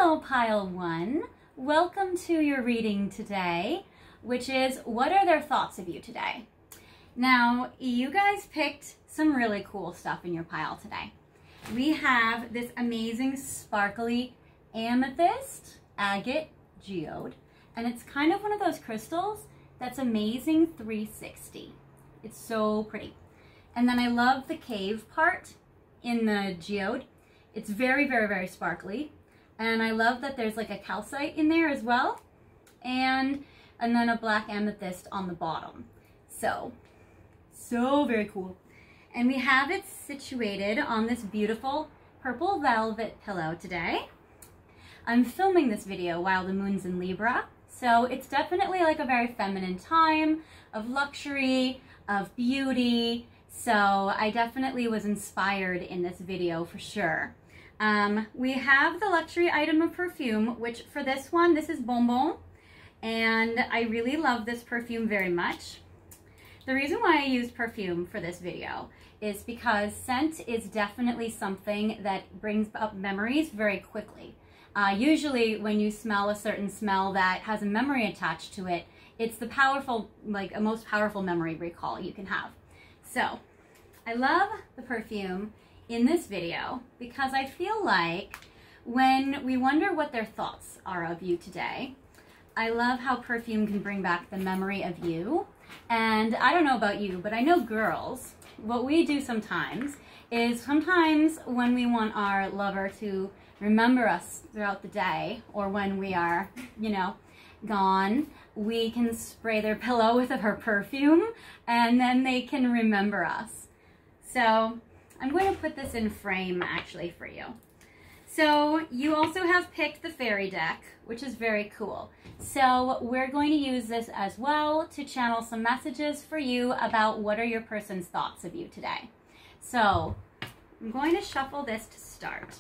Hello, Pile 1. Welcome to your reading today, which is what are their thoughts of you today? Now, you guys picked some really cool stuff in your pile today. We have this amazing sparkly amethyst, agate geode, and it's kind of one of those crystals that's amazing 360. It's so pretty. And then I love the cave part in the geode. It's very, very, very sparkly. And I love that there's like a calcite in there as well. And then a black amethyst on the bottom. So very cool. And we have it situated on this beautiful purple velvet pillow today. I'm filming this video while the moon's in Libra. So it's definitely like a very feminine time of luxury, of beauty. So I definitely was inspired in this video for sure. We have the luxury item of perfume, which for this one, this is Bonbon. And I really love this perfume very much. The reason why I used perfume for this video is because scent is definitely something that brings up memories very quickly. Usually when you smell a certain smell that has a memory attached to it, it's the powerful, like a most powerful memory recall you can have. So I love the perfume in this video because I feel like when we wonder what their thoughts are of you today, I love how perfume can bring back the memory of you. And I don't know about you, but I know girls, what we do sometimes is sometimes when we want our lover to remember us throughout the day, or when we are, you know, gone, we can spray their pillow with her perfume and then they can remember us. So I'm going to put this in frame actually for you. So you also have picked the fairy deck, which is very cool. So we're going to use this as well to channel some messages for you about what are your person's thoughts of you today. So I'm going to shuffle this to start.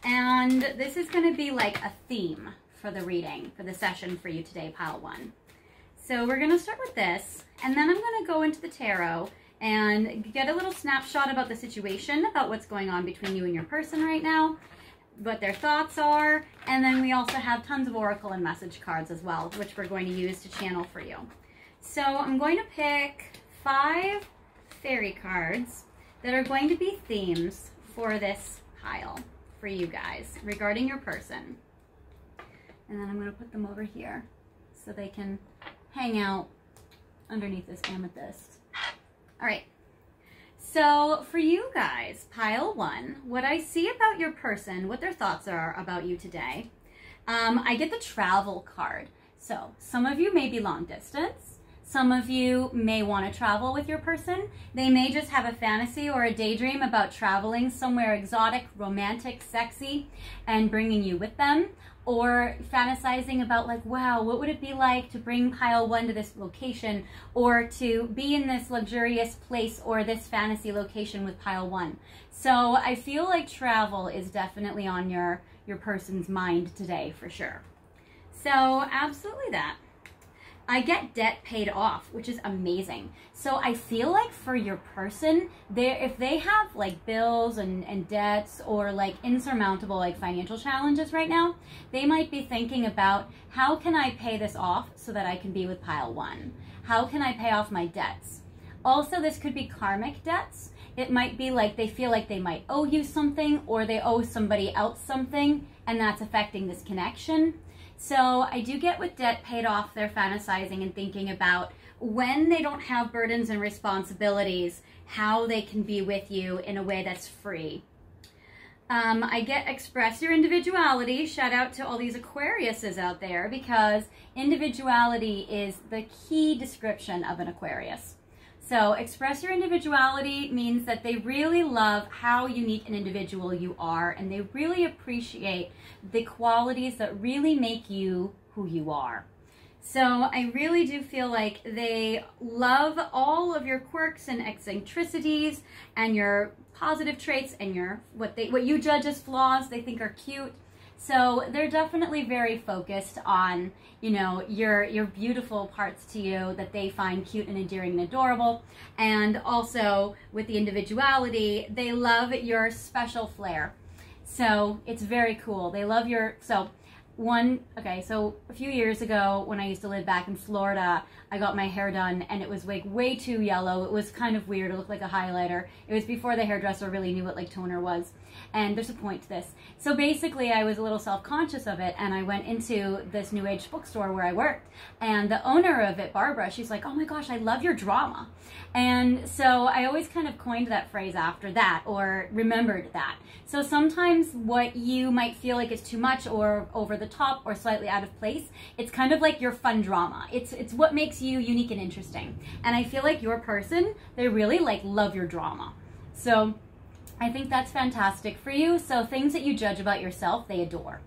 And this is going to be like a theme for the reading, for the session for you today, Pile 1. So we're going to start with this, and then I'm going to go into the tarot and get a little snapshot about the situation, about what's going on between you and your person right now, what their thoughts are, and then we also have tons of oracle and message cards as well, which we're going to use to channel for you. So I'm going to pick 5 fairy cards that are going to be themes for this pile for you guys regarding your person. And then I'm going to put them over here so they can hang out underneath this amethyst. All right. So for you guys, Pile 1, what I see about your person, what their thoughts are about you today, I get the travel card. So some of you may be long distance. Some of you may want to travel with your person. They may just have a fantasy or a daydream about traveling somewhere exotic, romantic, sexy, and bringing you with them. Or fantasizing about like, wow, what would it be like to bring Pile 1 to this location, or to be in this luxurious place or this fantasy location with Pile 1. So I feel like travel is definitely on your person's mind today for sure. So absolutely that. I get debt paid off, which is amazing. So I feel like for your person, if they have like bills and debts or like insurmountable like financial challenges right now, they might be thinking about how can I pay this off so that I can be with Pile 1? How can I pay off my debts? Also, this could be karmic debts. It might be like they feel like they might owe you something, or they owe somebody else something, and that's affecting this connection. So I do get with debt paid off, they're fantasizing and thinking about when they don't have burdens and responsibilities, how they can be with you in a way that's free. I get express your individuality. Shout out to all these Aquariuses out there, because individuality is the key description of an Aquarius. So express your individuality means that they really love how unique an individual you are, and they really appreciate the qualities that really make you who you are. So I really do feel like they love all of your quirks and eccentricities and your positive traits and what you judge as flaws they think are cute. So they're definitely very focused on, you know, your beautiful parts to you that they find cute and endearing and adorable. And also with the individuality, they love your special flair. So it's very cool. They love your, so a few years ago when I used to live back in Florida, I got my hair done and it was like way too yellow. It was kind of weird. It looked like a highlighter. It was before the hairdresser really knew what like toner was. And there's a point to this. So basically I was a little self-conscious of it, and I went into this new age bookstore where I worked, and the owner of it, Barbara, she's like, oh my gosh, I love your drama. And so I always kind of coined that phrase after that, or remembered that. So sometimes what you might feel like is too much or over the top or slightly out of place, it's kind of like your fun drama. It's what makes you unique and interesting. And I feel like your person, they really like love your drama. So I think that's fantastic for you. So things that you judge about yourself, they adore.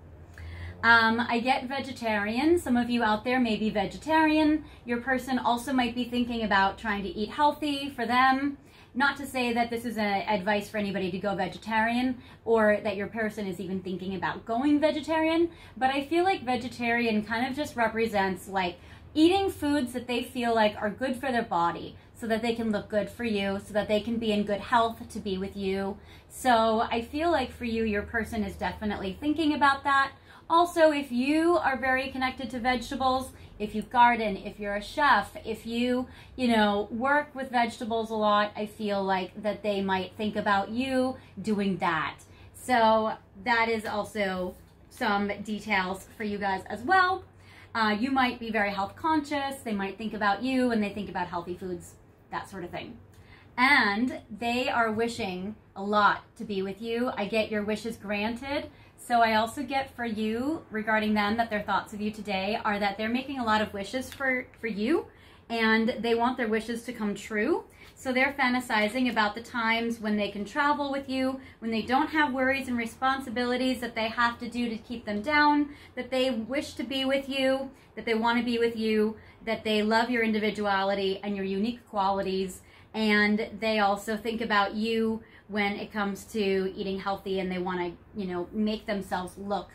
I get vegetarian. Some of you out there may be vegetarian. Your person also might be thinking about trying to eat healthy for them. Not to say that this is advice for anybody to go vegetarian, or that your person is even thinking about going vegetarian, but I feel like vegetarian kind of just represents like eating foods that they feel like are good for their body, so that they can look good for you, so that they can be in good health to be with you. So I feel like for you, your person is definitely thinking about that. Also, if you are very connected to vegetables, if you garden, if you're a chef, if you work with vegetables a lot, I feel like that they might think about you doing that. So that is also some details for you guys as well. You might be very health conscious. They might think about you and they think about healthy foods, that sort of thing. And they are wishing a lot to be with you. I get your wishes granted. So I also get for you, regarding them, that their thoughts of you today are that they're making a lot of wishes for you, and they want their wishes to come true. So they're fantasizing about the times when they can travel with you, when they don't have worries and responsibilities that they have to do to keep them down, that they wish to be with you, that they want to be with you, that they love your individuality and your unique qualities, and they also think about you when it comes to eating healthy, and they want to, make themselves look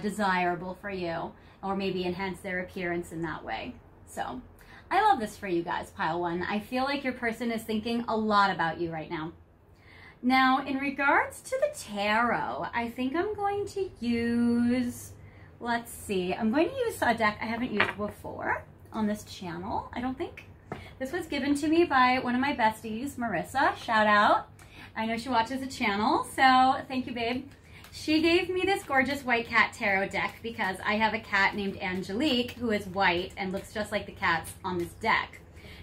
desirable for you, or maybe enhance their appearance in that way. So I love this for you guys, pile one. I feel like your person is thinking a lot about you right now. Now, in regards to the tarot, I think I'm going to use, let's see, I'm going to use a deck I haven't used before on this channel, I don't think. This was given to me by one of my besties, Marissa, shout out. I know she watches the channel, so thank you, babe. She gave me this gorgeous white cat tarot deck because I have a cat named Angelique who is white and looks just like the cats on this deck.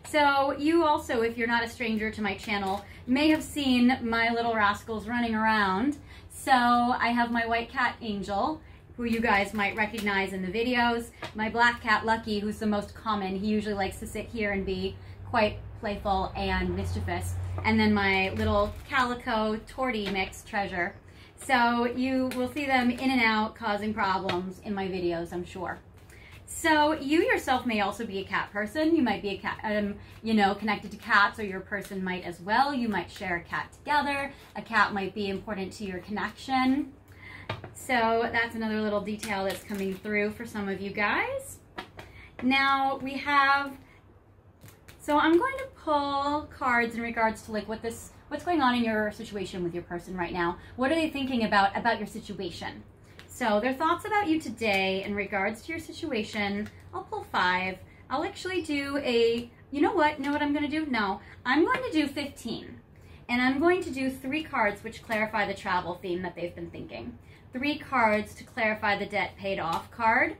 So you also, if you're not a stranger to my channel, may have seen my little rascals running around. So I have my white cat Angel, who you guys might recognize in the videos. My black cat Lucky, who's the most common. He usually likes to sit here and be quite playful and mischievous. And then my little calico tortie mix Treasure. So you will see them in and out causing problems in my videos, I'm sure. So you yourself may also be a cat person. You might be a cat, connected to cats, or your person might as well. You might share a cat together. A cat might be important to your connection. So that's another little detail that's coming through for some of you guys. Now we have, so I'm going to pull cards in regards to like what's going on in your situation with your person right now. What are they thinking about your situation? So their thoughts about you today in regards to your situation, I'll pull 5. I'll actually do you know what I'm going to do? No, I'm going to do 15. And I'm going to do 3 cards which clarify the travel theme that they've been thinking. 3 cards to clarify the debt paid off card.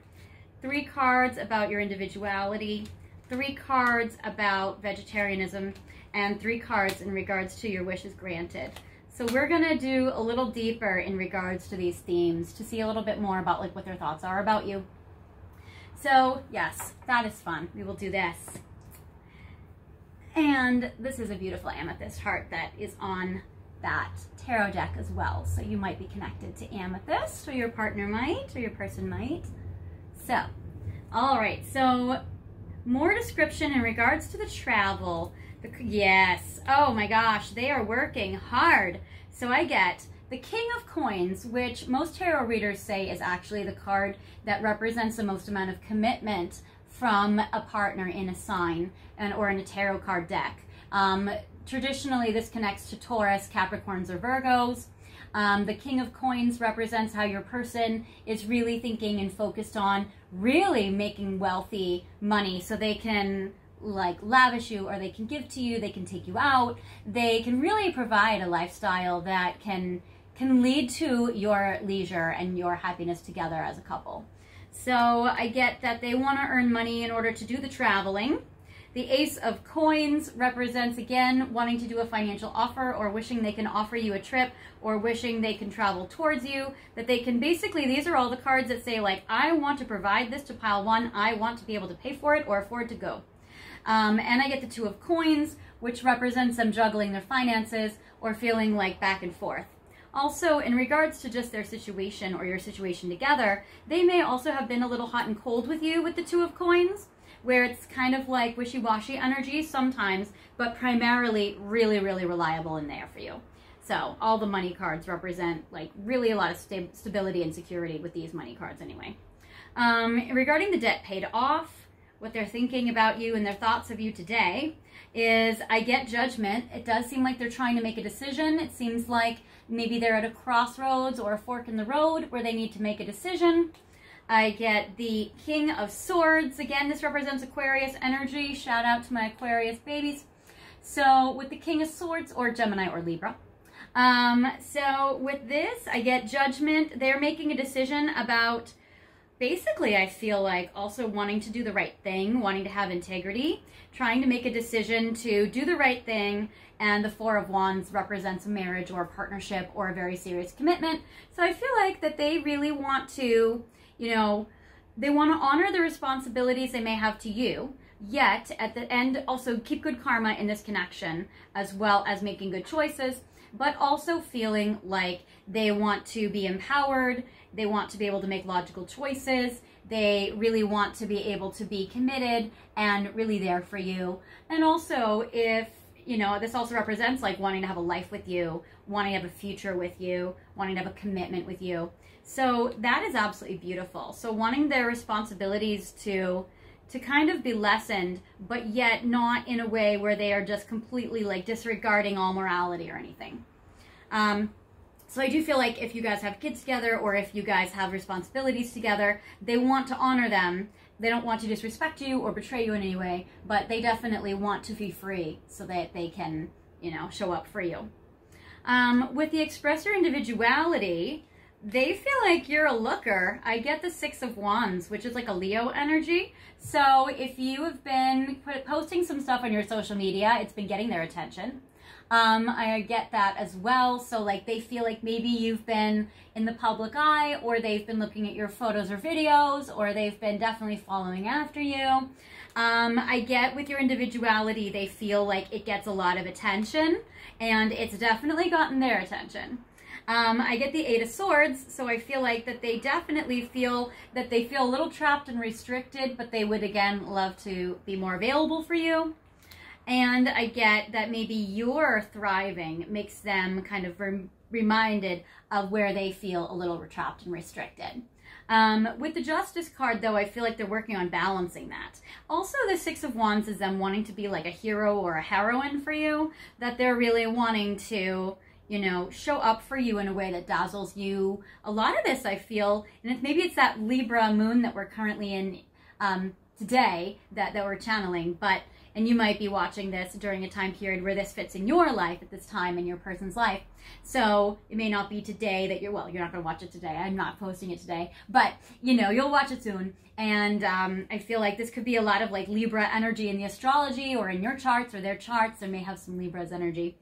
3 cards about your individuality. 3 cards about vegetarianism, and 3 cards in regards to your wishes granted. So we're gonna do a little deeper in regards to these themes to see a little bit more about like what their thoughts are about you. So yes, that is fun. We will do this. And this is a beautiful amethyst heart that is on that tarot deck as well. So you might be connected to amethyst, or your partner might, or your person might. So, all right, so more description in regards to the travel. Yes, oh my gosh, they are working hard. So I get the King of Coins, which most tarot readers say is actually the card that represents the most amount of commitment from a partner in a sign or in a tarot card deck. Traditionally, this connects to Taurus, Capricorns, or Virgos. The King of Coins represents how your person is really thinking and focused on really making wealthy money so they can like lavish you, or they can give to you, they can take you out, they can really provide a lifestyle that can lead to your leisure and your happiness together as a couple. So I get that they want to earn money in order to do the traveling. The Ace of Coins represents, again, wanting to do a financial offer or wishing they can offer you a trip or wishing they can travel towards you. That they can basically, these are all the cards that say, like, I want to provide this to pile one. I want to be able to pay for it or afford to go. And I get the Two of Coins, which represents them juggling their finances or feeling like back and forth. Also, in regards to just their situation or your situation together, they may also have been a little hot and cold with you with the Two of Coins, where it's kind of like wishy-washy energy sometimes, but primarily really, really reliable and there for you. So all the money cards represent like really a lot of stability and security with these money cards anyway. Regarding the debt paid off, what they're thinking about you and their thoughts of you today is, I get Judgment. It does seem like they're trying to make a decision. It seems like maybe they're at a crossroads or a fork in the road where they need to make a decision. I get the King of Swords. Again, this represents Aquarius energy. Shout out to my Aquarius babies. So with the King of Swords, or Gemini or Libra. So with this, I get Judgment. They're making a decision about, basically, I feel like also wanting to do the right thing, wanting to have integrity, trying to make a decision to do the right thing, and the Four of Wands represents a marriage or a partnership or a very serious commitment. So I feel like that they really want to, you know, they want to honor the responsibilities they may have to you, yet at the end also keep good karma in this connection, as well as making good choices, but also feeling like they want to be empowered, they want to be able to make logical choices, they really want to be able to be committed and really there for you. And also, if, you know, this also represents like wanting to have a life with you, wanting to have a future with you, wanting to have a commitment with you. So that is absolutely beautiful. So wanting their responsibilities to kind of be lessened, but yet not in a way where they are just completely like disregarding all morality or anything. So I do feel like if you guys have kids together or if you guys have responsibilities together, they want to honor them. They don't want to disrespect you or betray you in any way, but they definitely want to be free so that they can, you know, show up for you. With the express your individuality, they feel like you're a looker. I get the Six of Wands, which is like a Leo energy. So if you have been posting some stuff on your social media, it's been getting their attention. I get that as well. So like they feel like maybe you've been in the public eye, or they've been looking at your photos or videos, or they've been definitely following after you. I get with your individuality, they feel like it gets a lot of attention, and it's definitely gotten their attention. I get the Eight of Swords, so I feel like that they definitely feel that they feel a little trapped and restricted, but they would, again, love to be more available for you. And I get that maybe your thriving makes them kind of reminded of where they feel a little trapped and restricted. With the Justice card, though, I feel like they're working on balancing that. Also, the Six of Wands is them wanting to be like a hero or a heroine for you, that they're really wanting to, you know, show up for you in a way that dazzles you. A lot of this, I feel, and maybe it's that Libra moon that we're currently in today that we're channeling, but, and you might be watching this during a time period where this fits in your life at this time in your person's life. So it may not be today that you're, well, you're not going to watch it today. I'm not posting it today, but, you know, you'll watch it soon. And I feel like this could be a lot of like Libra energy in the astrology or in your charts or their charts. There may have some Libra's energy.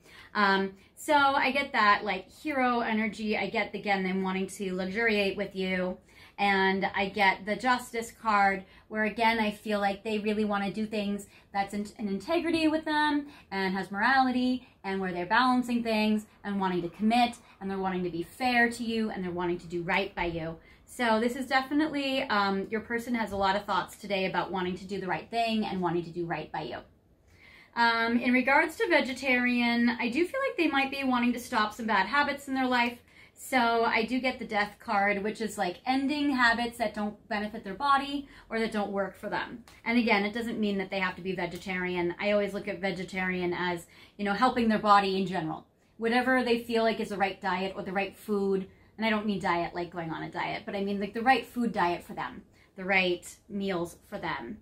So I get that like hero energy. I get, again, them wanting to luxuriate with you. And I get the Justice card, where again, I feel like they really want to do things that's in integrity with them and has morality, and where they're balancing things and wanting to commit, and they're wanting to be fair to you, and they're wanting to do right by you. So this is definitely, your person has a lot of thoughts today about wanting to do the right thing and wanting to do right by you. In regards to vegetarian, I do feel like they might be wanting to stop some bad habits in their life. So I do get the Death card, which is like ending habits that don't benefit their body or that don't work for them. And again, it doesn't mean that they have to be vegetarian. I always look at vegetarian as, you know, helping their body in general. whatever they feel like is the right diet or the right food. And I don't mean diet like going on a diet, but I mean like the right food diet for them, the right meals for them.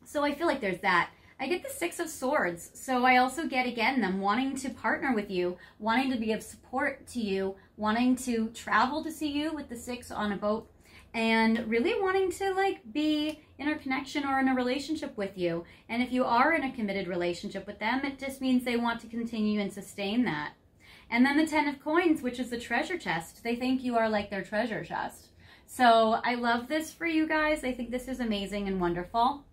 So I feel like there's that. I get the Six of Swords. So I also get, again, them wanting to partner with you, wanting to be of support to you, wanting to travel to see you with the Six on a boat, and really wanting to like be in a connection or in a relationship with you. And if you are in a committed relationship with them, it just means they want to continue and sustain that. And then the Ten of Coins, which is the treasure chest. They think you are like their treasure chest. So I love this for you guys. I think this is amazing and wonderful.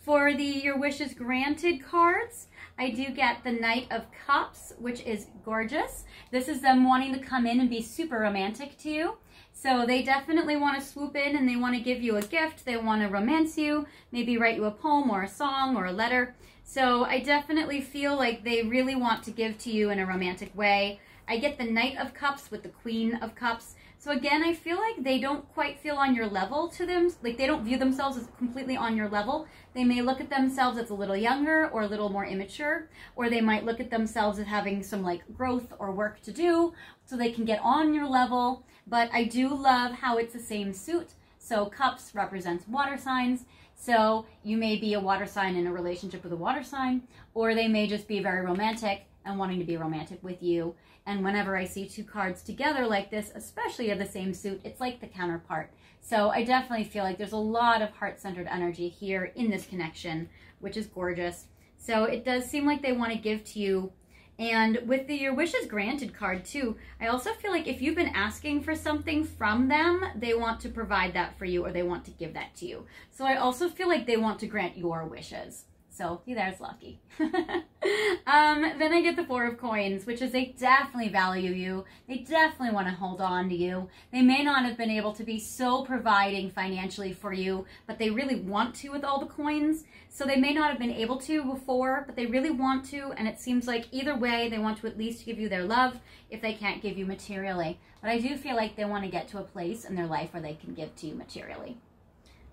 For the Your Wishes Granted cards, I do get the Knight of Cups, which is gorgeous. This is them wanting to come in and be super romantic to you. So they definitely want to swoop in and they want to give you a gift. They want to romance you, maybe write you a poem or a song or a letter. So I definitely feel like they really want to give to you in a romantic way. I get the Knight of Cups with the Queen of Cups. So again, I feel like they don't quite feel on your level to them. Like they don't view themselves as completely on your level. They may look at themselves as a little younger or a little more immature, or they might look at themselves as having some like growth or work to do so they can get on your level. But I do love how it's the same suit. So Cups represents water signs. So you may be a water sign in a relationship with a water sign, or they may just be very romantic and wanting to be romantic with you. And whenever I see two cards together like this, especially of the same suit, it's like the counterpart. So I definitely feel like there's a lot of heart-centered energy here in this connection, which is gorgeous. So it does seem like they want to give to you. And with the Your Wishes Granted card too, I also feel like if you've been asking for something from them, they want to provide that for you, or they want to give that to you. So I also feel like they want to grant your wishes. So see, there's lucky. Then I get the Four of Coins, which is they definitely value you. They definitely want to hold on to you. They may not have been able to be so providing financially for you, but they really want to with all the coins. So they may not have been able to before, but they really want to. And it seems like either way, they want to at least give you their love if they can't give you materially. But I do feel like they want to get to a place in their life where they can give to you materially.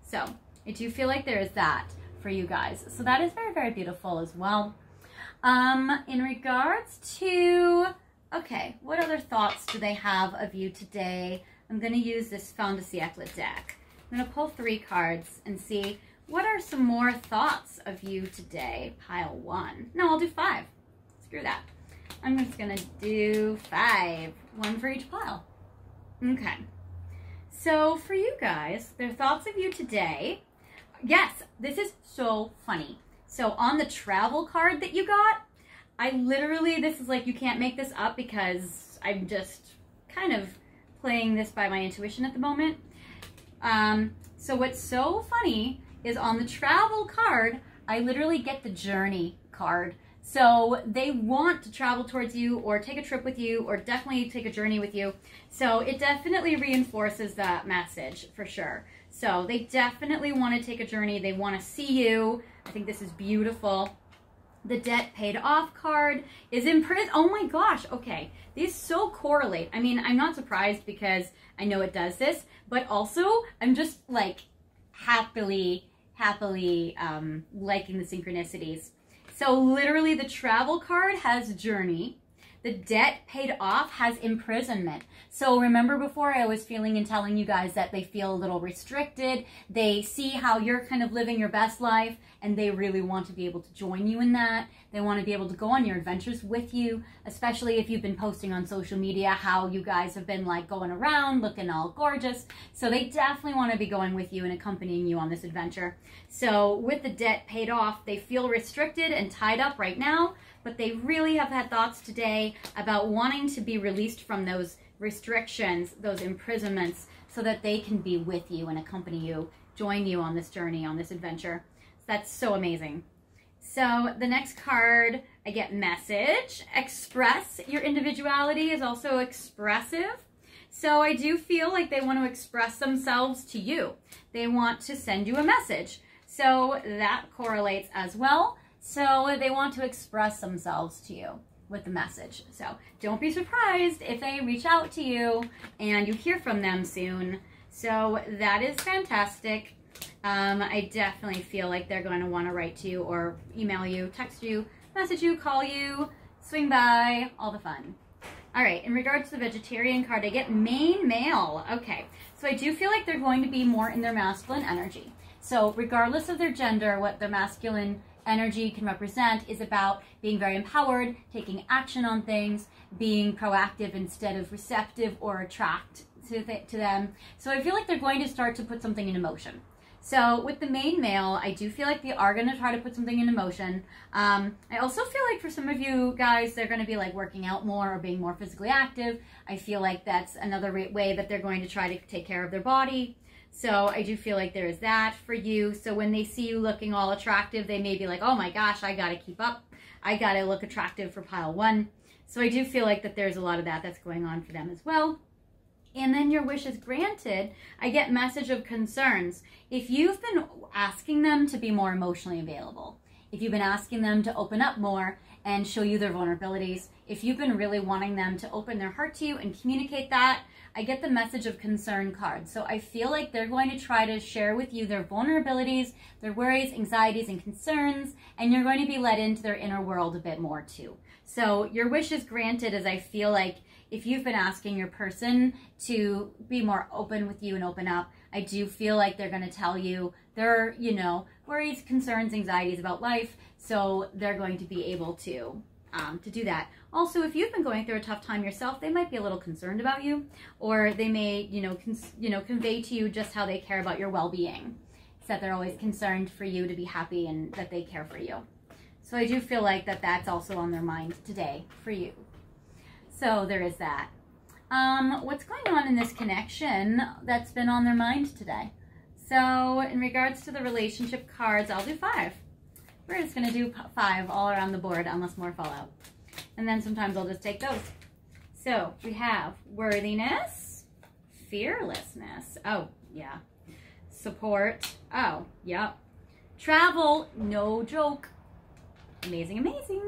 So I do feel like there is that for you guys. So that is very, very beautiful as well. In regards to, okay, what other thoughts do they have of you today? I'm going to use this Fin de Siècle deck. I'm going to pull 3 cards and see what are some more thoughts of you today. Pile 1. No, I'll do 5. Screw that. I'm just going to do 5. 1 for each pile. Okay. So for you guys, their thoughts of you today. Yes, this is so funny. So on the travel card that you got, I literally, this is like, you can't make this up because I'm just kind of playing this by my intuition at the moment. So what's so funny is on the travel card, I literally get the journey card. So they want to travel towards you or take a trip with you or definitely take a journey with you. So it definitely reinforces that message for sure. So they definitely want to take a journey. They want to see you. I think this is beautiful. The Debt Paid Off card is in prison. Oh my gosh. Okay. These so correlate. I mean, I'm not surprised because I know it does this, but also I'm just like happily liking the synchronicities. So literally the travel card has journey. The Debt Paid Off has imprisonment. So remember before I was feeling and telling you guys that they feel a little restricted. They see how you're kind of living your best life and they really want to be able to join you in that. They want to be able to go on your adventures with you, especially if you've been posting on social media how you guys have been like going around looking all gorgeous. So they definitely want to be going with you and accompanying you on this adventure. So with the debt paid off, they feel restricted and tied up right now, but they really have had thoughts today about wanting to be released from those restrictions, those imprisonments, so that they can be with you and accompany you, join you on this journey, on this adventure. So that's so amazing. So the next card, I get message. Express your individuality is also expressive. So I do feel like they want to express themselves to you. They want to send you a message. So that correlates as well. So they want to express themselves to you with the message. So don't be surprised if they reach out to you and you hear from them soon. So that is fantastic. I definitely feel like they're going to want to write to you or email you, text you, message you, call you. swing by, all the fun. All right, in regards to the vegetarian card, I get main male. Okay, so I do feel like they're going to be more in their masculine energy. So regardless of their gender, what their masculine energy can represent is about being very empowered, taking action on things, being proactive instead of receptive or attract to them. So I feel like they're going to start to put something in motion. So with the main male, I do feel like they are going to try to put something into motion. I also feel like for some of you guys, they're going to be like working out more or being more physically active. I feel like that's another way that they're going to try to take care of their body. So I do feel like there is that for you. So when they see you looking all attractive, they may be like, oh my gosh, I got to keep up. I got to look attractive for pile one. So I do feel like that there's a lot of that that's going on for them as well. And then your wish is granted. I get message of concerns. If you've been asking them to be more emotionally available, if you've been asking them to open up more and show you their vulnerabilities, if you've been really wanting them to open their heart to you and communicate that, I get the message of concern card. So I feel like they're going to try to share with you their vulnerabilities, their worries, anxieties, and concerns, and you're going to be let into their inner world a bit more too. So your wish is granted, as I feel like if you've been asking your person to be more open with you and open up, I do feel like they're going to tell you their, worries, concerns, anxieties about life. So they're going to be able to do that. Also, if you've been going through a tough time yourself, they might be a little concerned about you, or they may, convey to you just how they care about your well-being. So that they're always concerned for you to be happy and that they care for you. So I do feel like that's also on their mind today for you. So there is that. What's going on in this connection that's been on their mind today? So in regards to the relationship cards, I'll do 5. We're just going to do 5 all around the board unless more fall out. And then sometimes I'll just take those. So we have worthiness, fearlessness. Oh, yeah. Support. Oh, yep. Travel. No joke. Amazing, amazing.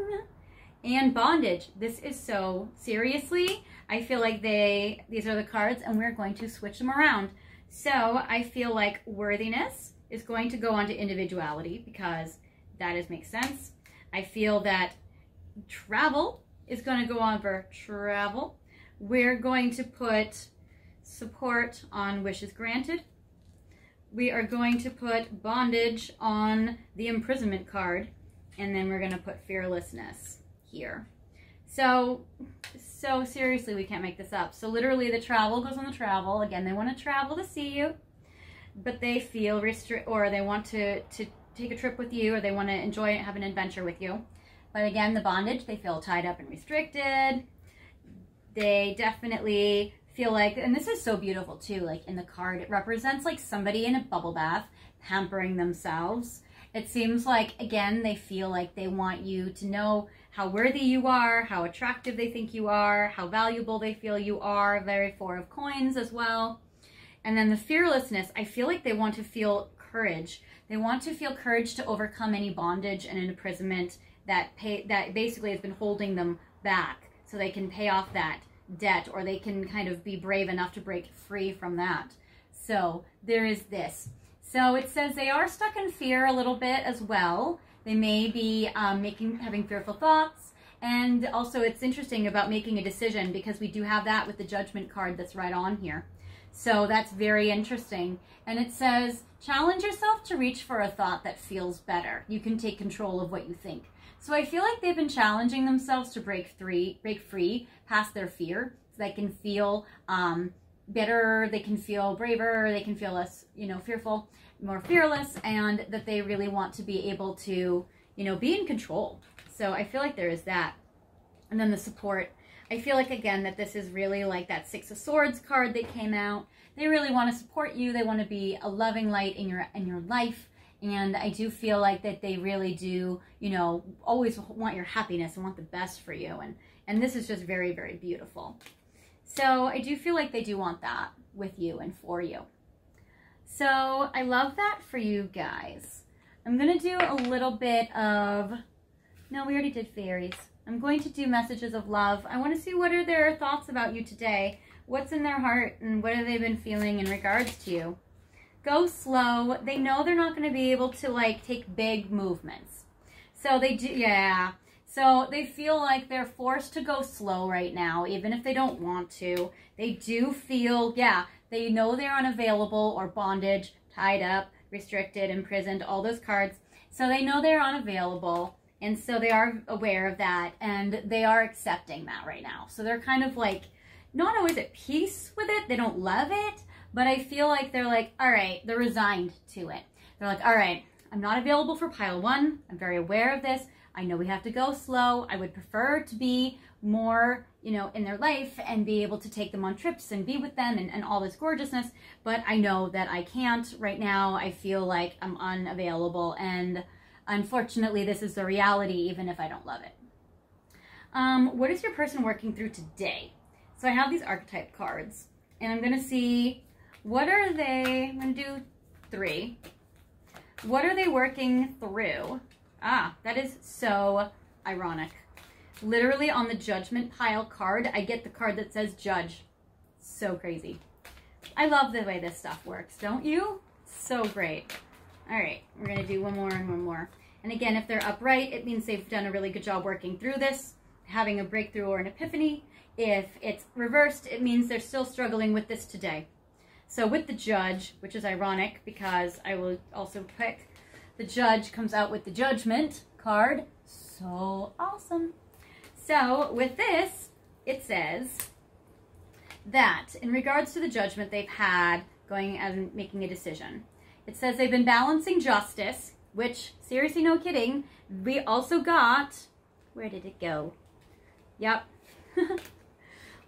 And bondage. This is so seriously. I feel like these are the cards and we're going to switch them around. So I feel like worthiness is going to go on to individuality because that makes sense. I feel that travel is going to go on for travel. We're going to put support on wishes granted. We are going to put bondage on the imprisonment card. And then we're going to put fearlessness here. So seriously, we can't make this up. So literally the travel goes on the travel. Again, they want to travel to see you, but they feel or they want to take a trip with you, or they want to enjoy it, have an adventure with you. But again, the bondage, they feel tied up and restricted. They definitely feel like, and this is so beautiful too, like in the card, it represents like somebody in a bubble bath pampering themselves. It seems like, again, they feel like they want you to know how worthy you are, how attractive they think you are, how valuable they feel you are. Very 4 of coins as well. And then the fearlessness, I feel like they want to feel courage. They want to feel courage to overcome any bondage and an imprisonment that basically has been holding them back, so they can pay off that debt, or they can kind of be brave enough to break free from that. So there is this. So it says they are stuck in fear a little bit as well. They may be having fearful thoughts. And also it's interesting about making a decision, because we do have that with the judgment card that's right on here. So that's very interesting. And it says, challenge yourself to reach for a thought that feels better. You can take control of what you think. So I feel like they've been challenging themselves to break free past their fear, so they can feel better, they can feel braver, they can feel less, fearful, more fearless, and that they really want to be able to, be in control. So I feel like there is that. And then the support. I feel like, again, that this is really like that 6 of Swords card that came out. They really want to support you. They want to be a loving light in your life. And I do feel like that they really do, always want your happiness and want the best for you. And this is just very, very beautiful. So I do feel like they do want that with you and for you. So I love that for you guys. I'm going to do a little bit of, no, we already did fairies. I'm going to do messages of love. I want to see what are their thoughts about you today. What's in their heart and what have they been feeling in regards to you? Go slow. They know they're not going to be able to take big movements. So they do, yeah. So they feel like they're forced to go slow right now, even if they don't want to. They do feel, yeah, they know they're unavailable or bondage, tied up, restricted, imprisoned, all those cards. So they know they're unavailable, and so they are aware of that, and they are accepting that right now. So they're kind of like, not always at peace with it. They don't love it, but I feel like they're like, all right, they're resigned to it. They're like, all right, I'm not available for pile 1. I'm very aware of this. I know we have to go slow. I would prefer to be more, you know, in their life and be able to take them on trips and be with them and all this gorgeousness. But I know that I can't right now. I feel like I'm unavailable. And unfortunately, this is the reality, even if I don't love it. What is your person working through today? So I have these archetype cards, and I'm going to see, what are they, I'm going to do 3. What are they working through? Ah, that is so ironic. Literally on the judgment pile card, I get the card that says judge. So crazy. I love the way this stuff works, don't you? So great. All right, we're going to do one more and one more. And again, if they're upright, it means they've done a really good job working through this, having a breakthrough or an epiphany. If it's reversed, it means they're still struggling with this today. So with the judge, which is ironic because I will also pick, the judge comes out with the judgment card. So awesome. So with this, it says that in regards to the judgment they've had going and making a decision, it says they've been balancing justice, which, seriously, no kidding, we also got, where did it go? Yep.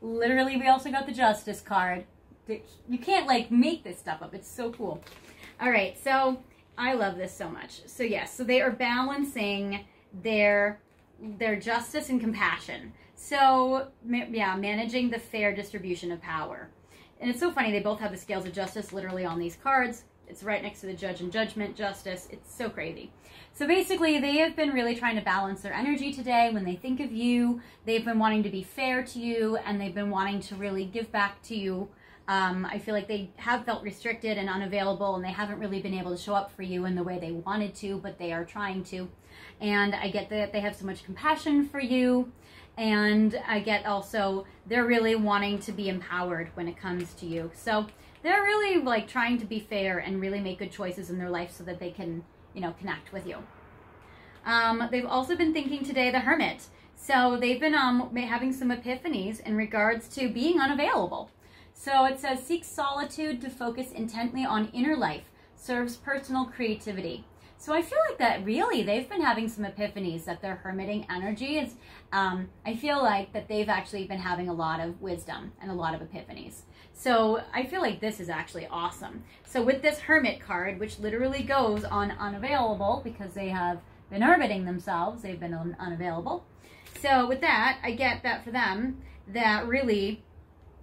Literally, we also got the justice card. You can't, like, make this stuff up. It's so cool. All right, so I love this so much. So, yes, so they are balancing their justice and compassion. So, yeah, managing the fair distribution of power. And it's so funny, they both have the scales of justice literally on these cards. It's right next to the judge and judgment, justice. It's so crazy. So basically, they have been really trying to balance their energy today. When they think of you, they've been wanting to be fair to you, and they've been wanting to really give back to you. I feel like they have felt restricted and unavailable, and they haven't really been able to show up for you in the way they wanted to, but they are trying to. And I get that they have so much compassion for you, and I get also they're really wanting to be empowered when it comes to you. So they're really like trying to be fair and really make good choices in their life so that they can, you know, connect with you. They've also been thinking today the Hermit. So they've been having some epiphanies in regards to being unavailable. So it says, seek solitude to focus intently on inner life, serves personal creativity. So I feel like that really they've been having some epiphanies, that their hermiting energy is, I feel like that they've actually been having a lot of wisdom and a lot of epiphanies. So I feel like this is actually awesome. So with this Hermit card, which literally goes on unavailable because they have been hermiting themselves, they've been unavailable. So with that, I get that for them, that really,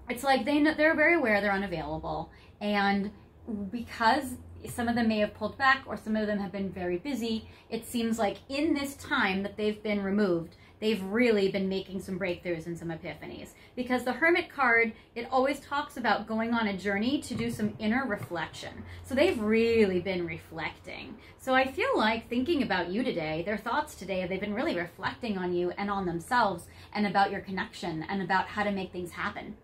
it's like they're very aware they're unavailable. And because some of them may have pulled back or some of them have been very busy, it seems like in this time that they've been removed, they've really been making some breakthroughs and some epiphanies. Because the Hermit card, it always talks about going on a journey to do some inner reflection. So they've really been reflecting. So I feel like thinking about you today, their thoughts today, they've been really reflecting on you and on themselves and about your connection and about how to make things happen.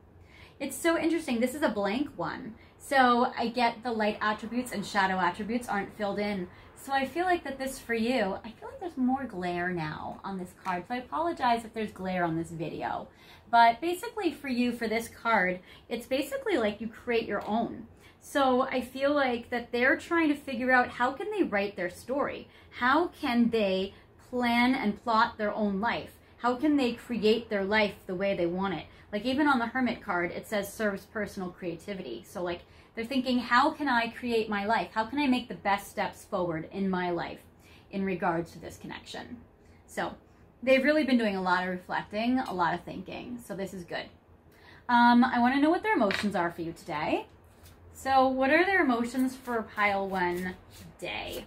It's so interesting. This is a blank one. So I get the light attributes and shadow attributes aren't filled in. So I feel like that this for you, I feel like there's more glare now on this card. So I apologize if there's glare on this video. But basically for you, for this card, it's basically like you create your own. So I feel like that they're trying to figure out how can they write their story? How can they plan and plot their own life? How can they create their life the way they want it? Like even on the Hermit card, it says serves personal creativity. So like they're thinking, how can I create my life? How can I make the best steps forward in my life in regards to this connection? So they've really been doing a lot of reflecting, a lot of thinking. So this is good. I want to know what their emotions are for you today. So what are their emotions for pile 1 today?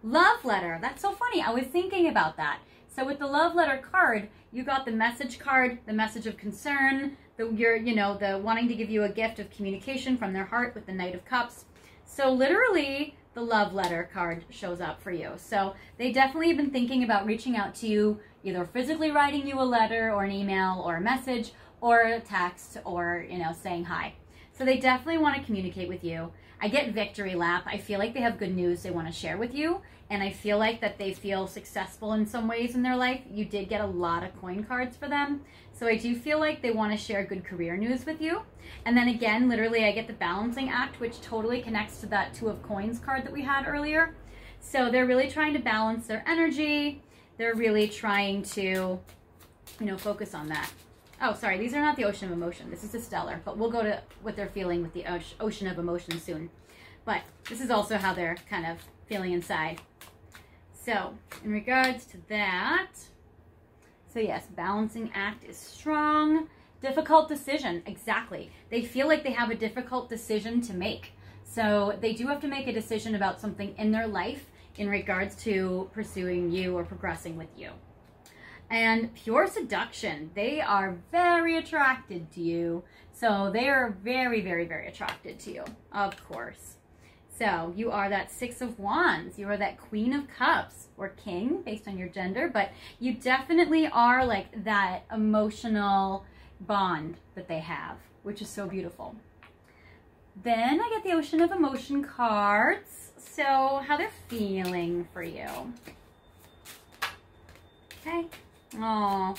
Love letter. That's so funny. I was thinking about that. So with the love letter card, you got the message card, the message of concern, the wanting to give you a gift of communication from their heart with the Knight of Cups. So literally, the love letter card shows up for you. So they definitely have been thinking about reaching out to you, either physically writing you a letter or an email or a message or a text or, you know, saying hi. So they definitely want to communicate with you. I get victory lap. I feel like they have good news they want to share with you. And I feel like that they feel successful in some ways in their life. You did get a lot of coin cards for them. So I do feel like they want to share good career news with you. And then again, literally I get the balancing act, which totally connects to that 2 of coins card that we had earlier. So they're really trying to balance their energy. They're really trying to, you know, focus on that. Oh, sorry, these are not the ocean of emotion. This is the stellar, but we'll go to what they're feeling with the ocean of emotion soon. But this is also how they're kind of feeling inside. So in regards to that, so yes, balancing act is strong. Difficult decision, exactly. They feel like they have a difficult decision to make. So they do have to make a decision about something in their life in regards to pursuing you or progressing with you. And pure seduction, they are very attracted to you. So they are very, very, very attracted to you, of course. So you are that 6 of Wands. You are that Queen of Cups or King based on your gender, but you definitely are like that emotional bond that they have, which is so beautiful. Then I get the Ocean of Emotion cards. So how they're feeling for you. Okay. Oh,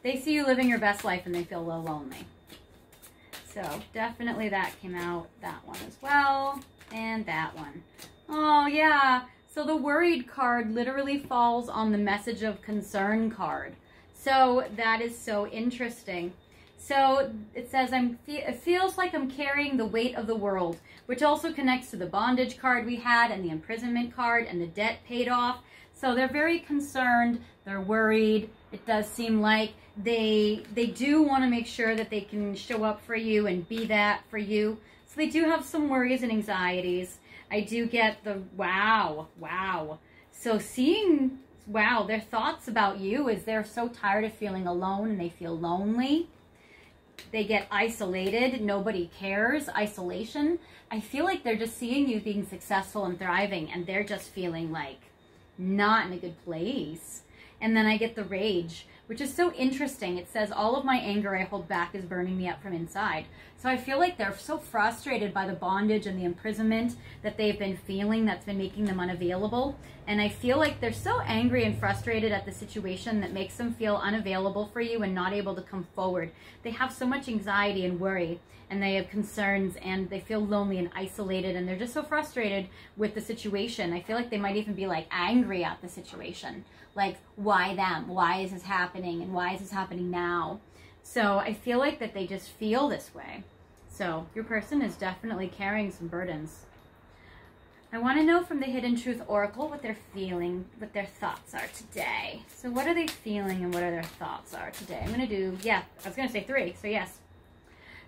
they see you living your best life and they feel a little lonely. So definitely that came out, that one as well, and that one. Oh yeah, so the worried card literally falls on the message of concern card. So that is so interesting. So it says, it feels like I'm carrying the weight of the world, which also connects to the bondage card we had and the imprisonment card and the debt paid off. So they're very concerned, they're worried. It does seem like they do want to make sure that they can show up for you and be that for you. So they do have some worries and anxieties. I do get the wow. So seeing, wow, their thoughts about you is they're so tired of feeling alone and they feel lonely. They get isolated, nobody cares, isolation. I feel like they're just seeing you being successful and thriving and they're just feeling like not in a good place. And then I get the rage, which is so interesting. It says, all of my anger I hold back is burning me up from inside. So I feel like they're so frustrated by the bondage and the imprisonment that they've been feeling that's been making them unavailable. And I feel like they're so angry and frustrated at the situation that makes them feel unavailable for you and not able to come forward. They have so much anxiety and worry, and they have concerns, and they feel lonely and isolated, and they're just so frustrated with the situation. I feel like they might even be like angry at the situation. Like, why them? Why is this happening? And why is this happening now? So I feel like that they just feel this way. So your person is definitely carrying some burdens. I want to know from the Hidden Truth Oracle what they're feeling, what their thoughts are today. So what are they feeling and what are their thoughts are today? I'm going to do, yeah, I was going to say 3, so yes.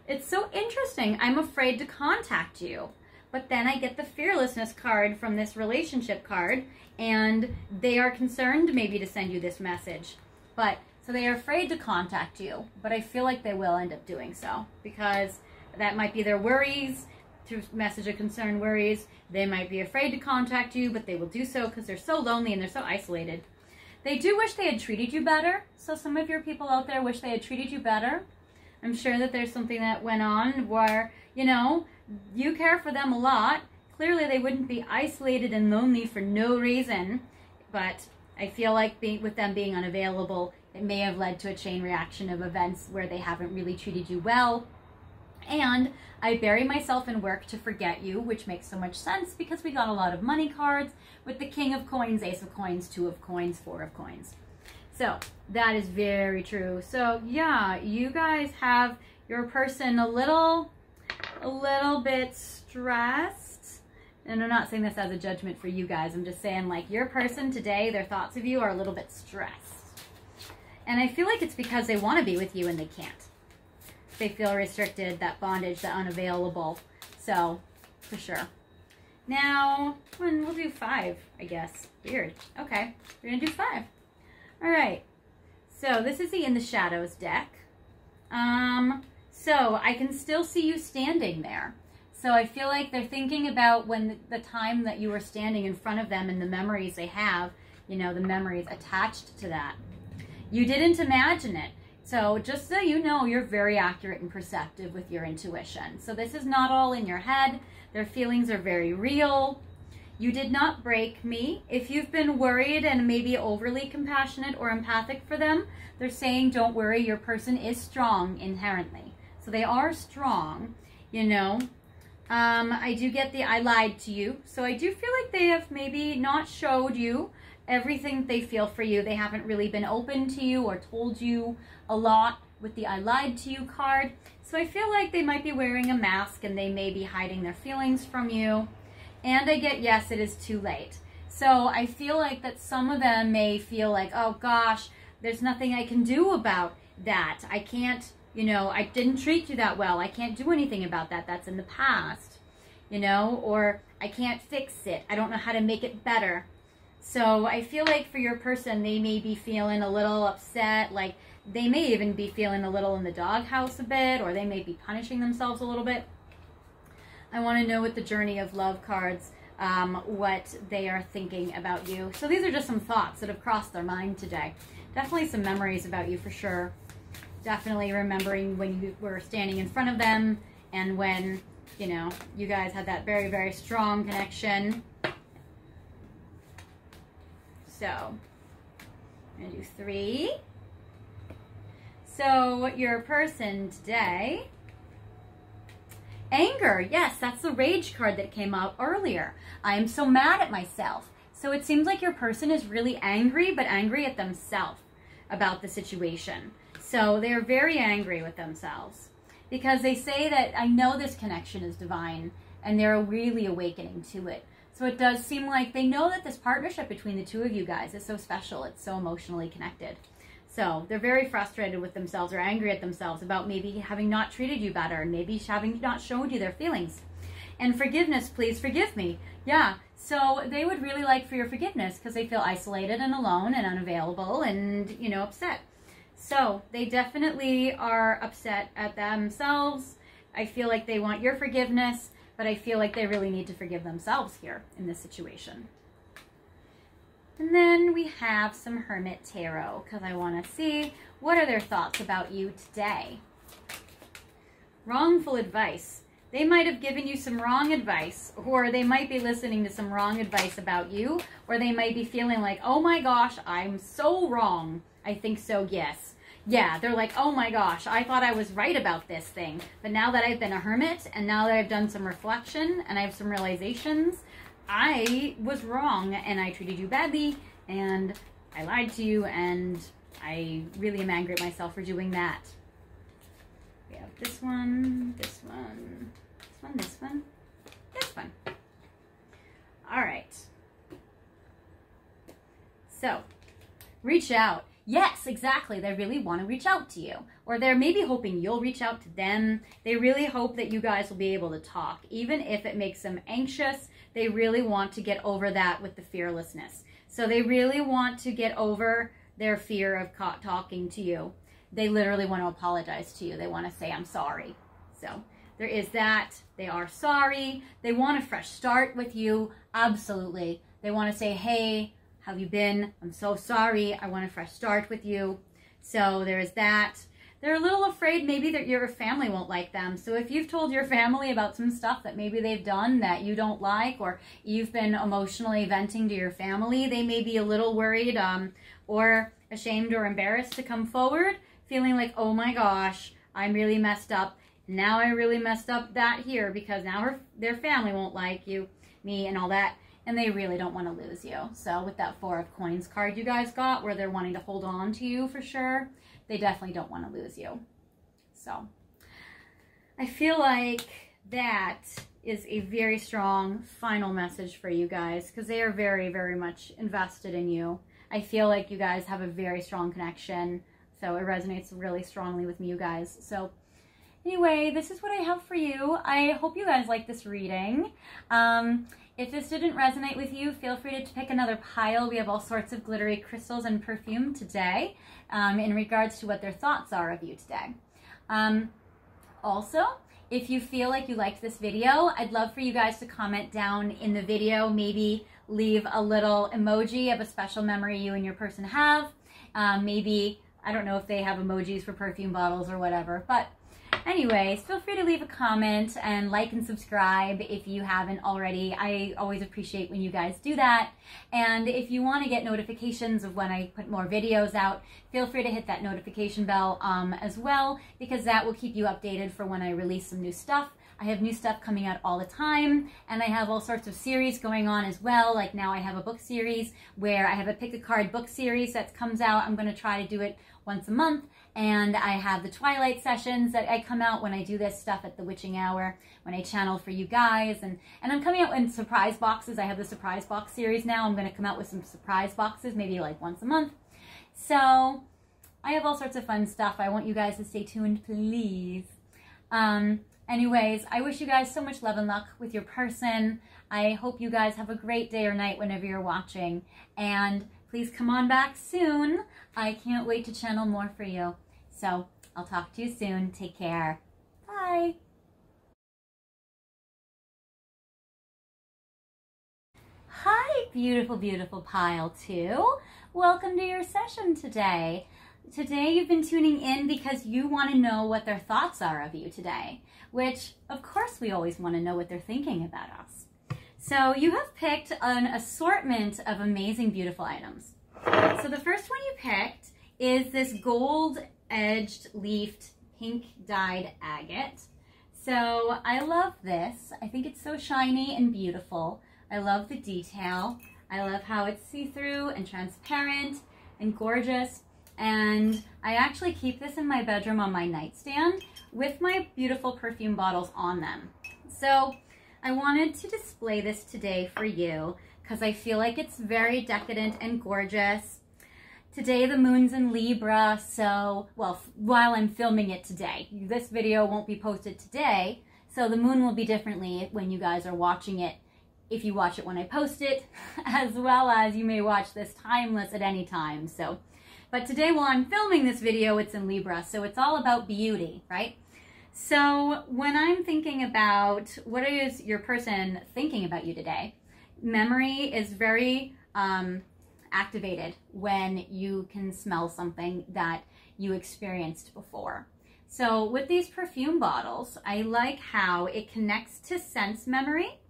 It's so interesting. I'm afraid to contact you. But then I get the fearlessness card from this relationship card, and they are concerned maybe to send you this message. But so they are afraid to contact you, but I feel like they will end up doing so because that might be their worries, through message of concern worries. They might be afraid to contact you, but they will do so because they're so lonely and they're so isolated. They do wish they had treated you better. So some of your people out there wish they had treated you better. I'm sure that there's something that went on where, you know, you care for them a lot. Clearly they wouldn't be isolated and lonely for no reason, but I feel like with them being unavailable, it may have led to a chain reaction of events where they haven't really treated you well. And I bury myself in work to forget you, which makes so much sense because we got a lot of money cards with the King of Coins, Ace of Coins, 2 of Coins, 4 of Coins. So that is very true. So yeah, you guys have your person a little bit stressed. And I'm not saying this as a judgment for you guys. I'm just saying, like, your person today, their thoughts of you are a little bit stressed. And I feel like it's because they want to be with you and they can't. They feel restricted, that bondage, that unavailable. So, for sure. Now, we'll do 5, I guess. Weird. Okay, we're going to do 5. All right. So, this is the In the Shadows deck. So, I can still see you standing there. So, I feel like they're thinking about when the time that you were standing in front of them and the memories they have, you know, the memories attached to that. You didn't imagine it. So just so you know, you're very accurate and perceptive with your intuition. So this is not all in your head. Their feelings are very real. You did not break me. If you've been worried and maybe overly compassionate or empathic for them, they're saying, don't worry, your person is strong inherently. So they are strong, you know. I do get the I lied to you. So I do feel like they have maybe not showed you everything they feel for you. They haven't really been open to you or told you a lot with the I lied to you card. So I feel like they might be wearing a mask and they may be hiding their feelings from you. And I get, yes, it is too late. So I feel like that some of them may feel like, oh gosh, there's nothing I can do about that. I can't, you know, I didn't treat you that well. I can't do anything about that. That's in the past, you know, or I can't fix it. I don't know how to make it better. So I feel like for your person, they may be feeling a little upset, like they may even be feeling a little in the doghouse a bit, or they may be punishing themselves a little bit. I want to know with the Journey of Love cards, what they are thinking about you. So these are just some thoughts that have crossed their mind today. Definitely some memories about you for sure. Definitely remembering when you were standing in front of them and when, you know, you guys had that very, very strong connection. So, I'm going to do 3. So, your person today, anger. Yes, that's the rage card that came out earlier. I am so mad at myself. So, it seems like your person is really angry, but angry at themselves about the situation. So, they're very angry with themselves because they say that I know this connection is divine and they're really awakening to it. So it does seem like they know that this partnership between the two of you guys is so special. It's so emotionally connected. So they're very frustrated with themselves or angry at themselves about maybe having not treated you better and maybe having not showed you their feelings. And forgiveness, please forgive me. Yeah, so they would really like for your forgiveness because they feel isolated and alone and unavailable and, you know, upset. So they definitely are upset at themselves. I feel like they want your forgiveness, but I feel like they really need to forgive themselves here in this situation. And then we have some Hermit Tarot because I want to see what are their thoughts about you today. Wrongful advice. They might have given you some wrong advice, or they might be listening to some wrong advice about you, or they might be feeling like, oh my gosh, I'm so wrong. I think so, yes. Yeah, they're like, oh my gosh, I thought I was right about this thing. But now that I've been a hermit and now that I've done some reflection and I have some realizations, I was wrong and I treated you badly and I lied to you and I really am angry at myself for doing that. We have this one, this one, this one, this one, this one. All right. So, reach out. Yes, exactly. They really want to reach out to you. Or they're maybe hoping you'll reach out to them. They really hope that you guys will be able to talk. Even if it makes them anxious, they really want to get over that with the fearlessness. So they really want to get over their fear of talking to you. They literally want to apologize to you. They want to say, I'm sorry. So there is that. They are sorry. They want a fresh start with you. Absolutely. They want to say, hey, how have you been? I'm so sorry. I want a fresh start with you. So there is that. They're a little afraid maybe that your family won't like them. So if you've told your family about some stuff that maybe they've done that you don't like, or you've been emotionally venting to your family, they may be a little worried or ashamed or embarrassed to come forward, feeling like, oh my gosh, I'm really messed up. Now I really messed up that here because now their family won't like me and all that. And they really don't want to lose you. So with that 4 of Coins card you guys got, where they're wanting to hold on to you for sure, they definitely don't want to lose you. So I feel like that is a very strong final message for you guys because they are very, very much invested in you. I feel like you guys have a very strong connection. So it resonates really strongly with me, you guys. So anyway, this is what I have for you. I hope you guys like this reading. If this didn't resonate with you, feel free to pick another pile. We have all sorts of glittery crystals and perfume today in regards to what their thoughts are of you today. Also, if you feel like you liked this video, I'd love for you guys to comment down in the video, maybe leave a little emoji of a special memory you and your person have. Maybe, I don't know if they have emojis for perfume bottles or whatever, but anyways, feel free to leave a comment and like and subscribe if you haven't already. I always appreciate when you guys do that. And if you want to get notifications of when I put more videos out, feel free to hit that notification bell as well, because that will keep you updated for when I release some new stuff. I have new stuff coming out all the time, and I have all sorts of series going on as well. Like now I have a book series where I have a pick a card book series that comes out. I'm going to try to do it once a month. And I have the Twilight sessions that I come out when I do this stuff at the witching hour, when I channel for you guys. And I'm coming out in surprise boxes. I have the surprise box series now. I'm going to come out with some surprise boxes, maybe like once a month. So I have all sorts of fun stuff. I want you guys to stay tuned, please. Anyways, I wish you guys so much love and luck with your person. I hope you guys have a great day or night whenever you're watching. And please come on back soon. I can't wait to channel more for you. So I'll talk to you soon. Take care. Bye. Hi, beautiful, beautiful pile 2. Welcome to your session today. Today you've been tuning in because you want to know what their thoughts are of you today, which of course we always want to know what they're thinking about us. So you have picked an assortment of amazing, beautiful items. So the first one you picked is this gold-edged leafed pink dyed agate. So I love this. I think it's so shiny and beautiful. I love the detail. I love how it's see-through and transparent and gorgeous. And I actually keep this in my bedroom on my nightstand with my beautiful perfume bottles on them. So I wanted to display this today for you because I feel like it's very decadent and gorgeous. Today the moon's in Libra, so, well, while I'm filming it today. This video won't be posted today, so the moon will be differently when you guys are watching it, if you watch it when I post it, as well as you may watch this timeless at any time. So, but today while I'm filming this video, it's in Libra, so it's all about beauty, right? So when I'm thinking about what is your person thinking about you today, memory is very activated when you can smell something that you experienced before. So with these perfume bottles, I like how it connects to sense memory.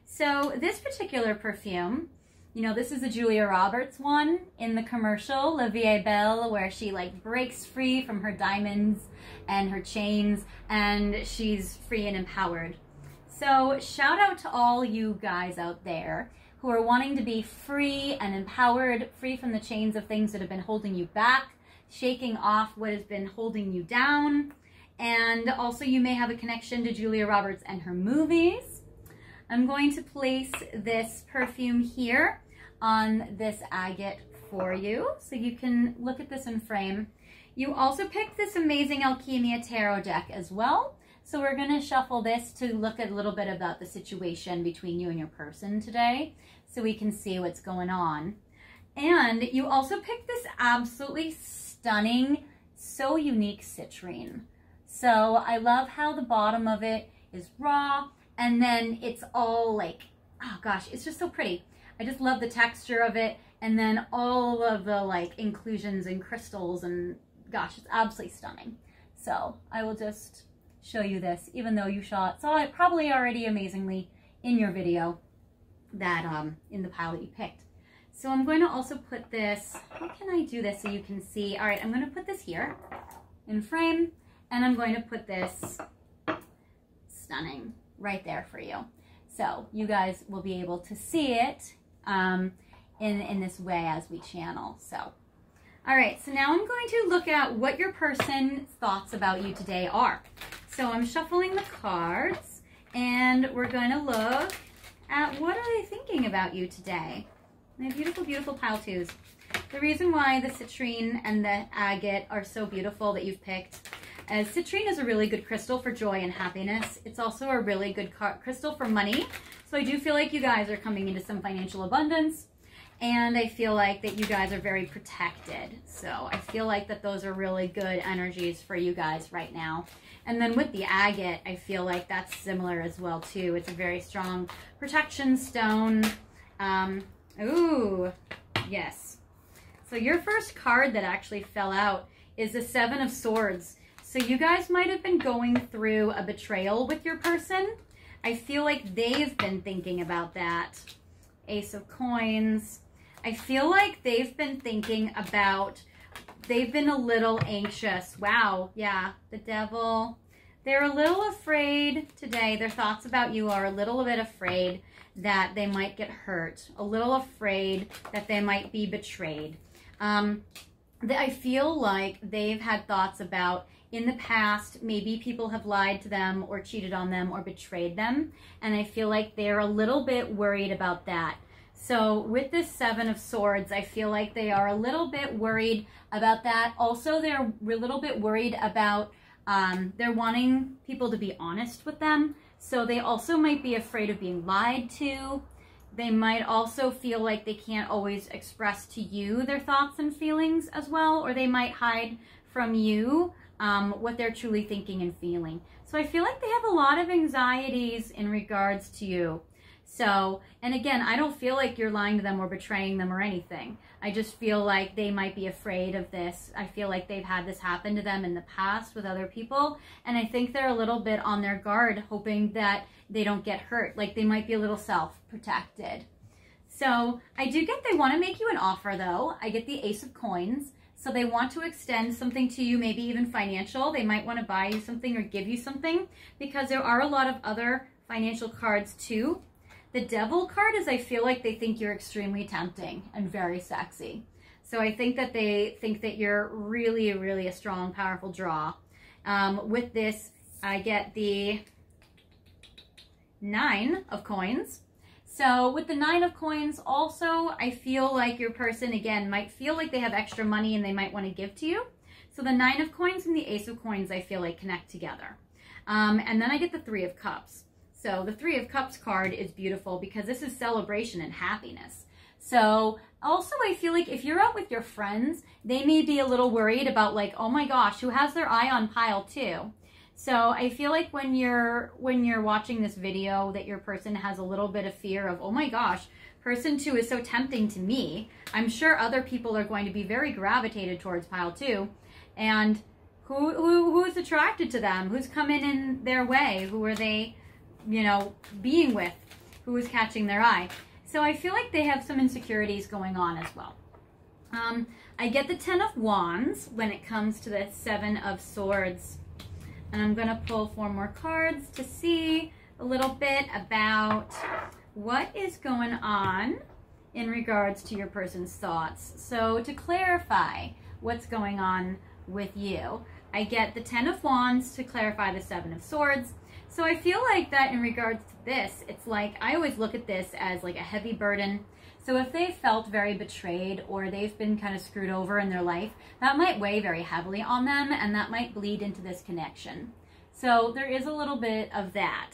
So this particular perfume, you know, this is a Julia Roberts one in the commercial, La Vie est Belle, where she like breaks free from her diamonds and her chains and she's free and empowered. So shout out to all you guys out there who are wanting to be free and empowered, free from the chains of things that have been holding you back, shaking off what has been holding you down. And also you may have a connection to Julia Roberts and her movies. I'm going to place this perfume here on this agate for you so you can look at this in frame. You also picked this amazing Alchemia tarot deck as well. So we're going to shuffle this to look at a little bit about the situation between you and your person today so we can see what's going on. And you also picked this absolutely stunning, so unique citrine. So I love how the bottom of it is raw and then it's all like, oh gosh, it's just so pretty. I just love the texture of it and then all of the like inclusions and crystals and gosh, it's absolutely stunning. So I will just show you this, even though you saw it probably already amazingly in your video that in the pile that you picked. So I'm going to also put this, how can I do this so you can see? All right, I'm going to put this here in frame and I'm going to put this stunning right there for you. So you guys will be able to see it in this way as we channel. So, all right, so now I'm going to look at what your person's thoughts about you today are. So I'm shuffling the cards and we're going to look at what are they thinking about you today. My beautiful, beautiful pile 2s. The reason why the citrine and the agate are so beautiful that you've picked is citrine is a really good crystal for joy and happiness. It's also a really good crystal for money. So I do feel like you guys are coming into some financial abundance. And I feel like that you guys are very protected. So I feel like that those are really good energies for you guys right now. And then with the agate, I feel like that's similar as well too. It's a very strong protection stone. Ooh, yes. So your first card that actually fell out is the Seven of Swords. So you guys might have been going through a betrayal with your person. I feel like they've been thinking about that. Ace of Coins. I feel like they've been thinking about, they've been a little anxious. Wow, yeah, the Devil. They're a little afraid today. Their thoughts about you are a little bit afraid that they might get hurt, a little afraid that they might be betrayed. I feel like they've had thoughts about, in the past, maybe people have lied to them or cheated on them or betrayed them, and I feel like they're a little bit worried about that. So with this Seven of Swords, I feel like they are a little bit worried about that. Also, they're a little bit worried about, they're wanting people to be honest with them. So they also might be afraid of being lied to. They might also feel like they can't always express to you their thoughts and feelings as well, or they might hide from you what they're truly thinking and feeling. So I feel like they have a lot of anxieties in regards to you. So, and again, I don't feel like you're lying to them or betraying them or anything. I just feel like they might be afraid of this. I feel like they've had this happen to them in the past with other people. And I think they're a little bit on their guard, hoping that they don't get hurt. Like they might be a little self-protected. So I do get they want to make you an offer though. I get the Ace of Coins. So they want to extend something to you, maybe even financial. They might want to buy you something or give you something, because there are a lot of other financial cards too. The Devil card is, I feel like they think you're extremely tempting and very sexy. So I think that they think that you're really, really a strong, powerful draw. With this, I get the Nine of Coins. So with the Nine of Coins also, I feel like your person, again, might feel like they have extra money and they might want to give to you. So the Nine of Coins and the Ace of Coins, I feel like connect together. And then I get the Three of Cups. So the Three of Cups card is beautiful because this is celebration and happiness. So also I feel like if you're out with your friends, they may be a little worried about like, oh my gosh, who has their eye on pile 2? So I feel like when you're watching this video that your person has a little bit of fear of, oh my gosh, person 2 is so tempting to me. I'm sure other people are going to be very gravitated towards pile 2. And who is attracted to them? Who's coming in their way? Who are they, you know, being with? Who is catching their eye? So I feel like they have some insecurities going on as well. I get the Ten of Wands when it comes to the Seven of Swords. And I'm going to pull 4 more cards to see a little bit about what is going on in regards to your person's thoughts. So to clarify what's going on with you, I get the Ten of Wands to clarify the Seven of Swords. So I feel like that in regards to this, it's like, I always look at this as like a heavy burden. So if they felt very betrayed or they've been kind of screwed over in their life, that might weigh very heavily on them and that might bleed into this connection. So there is a little bit of that.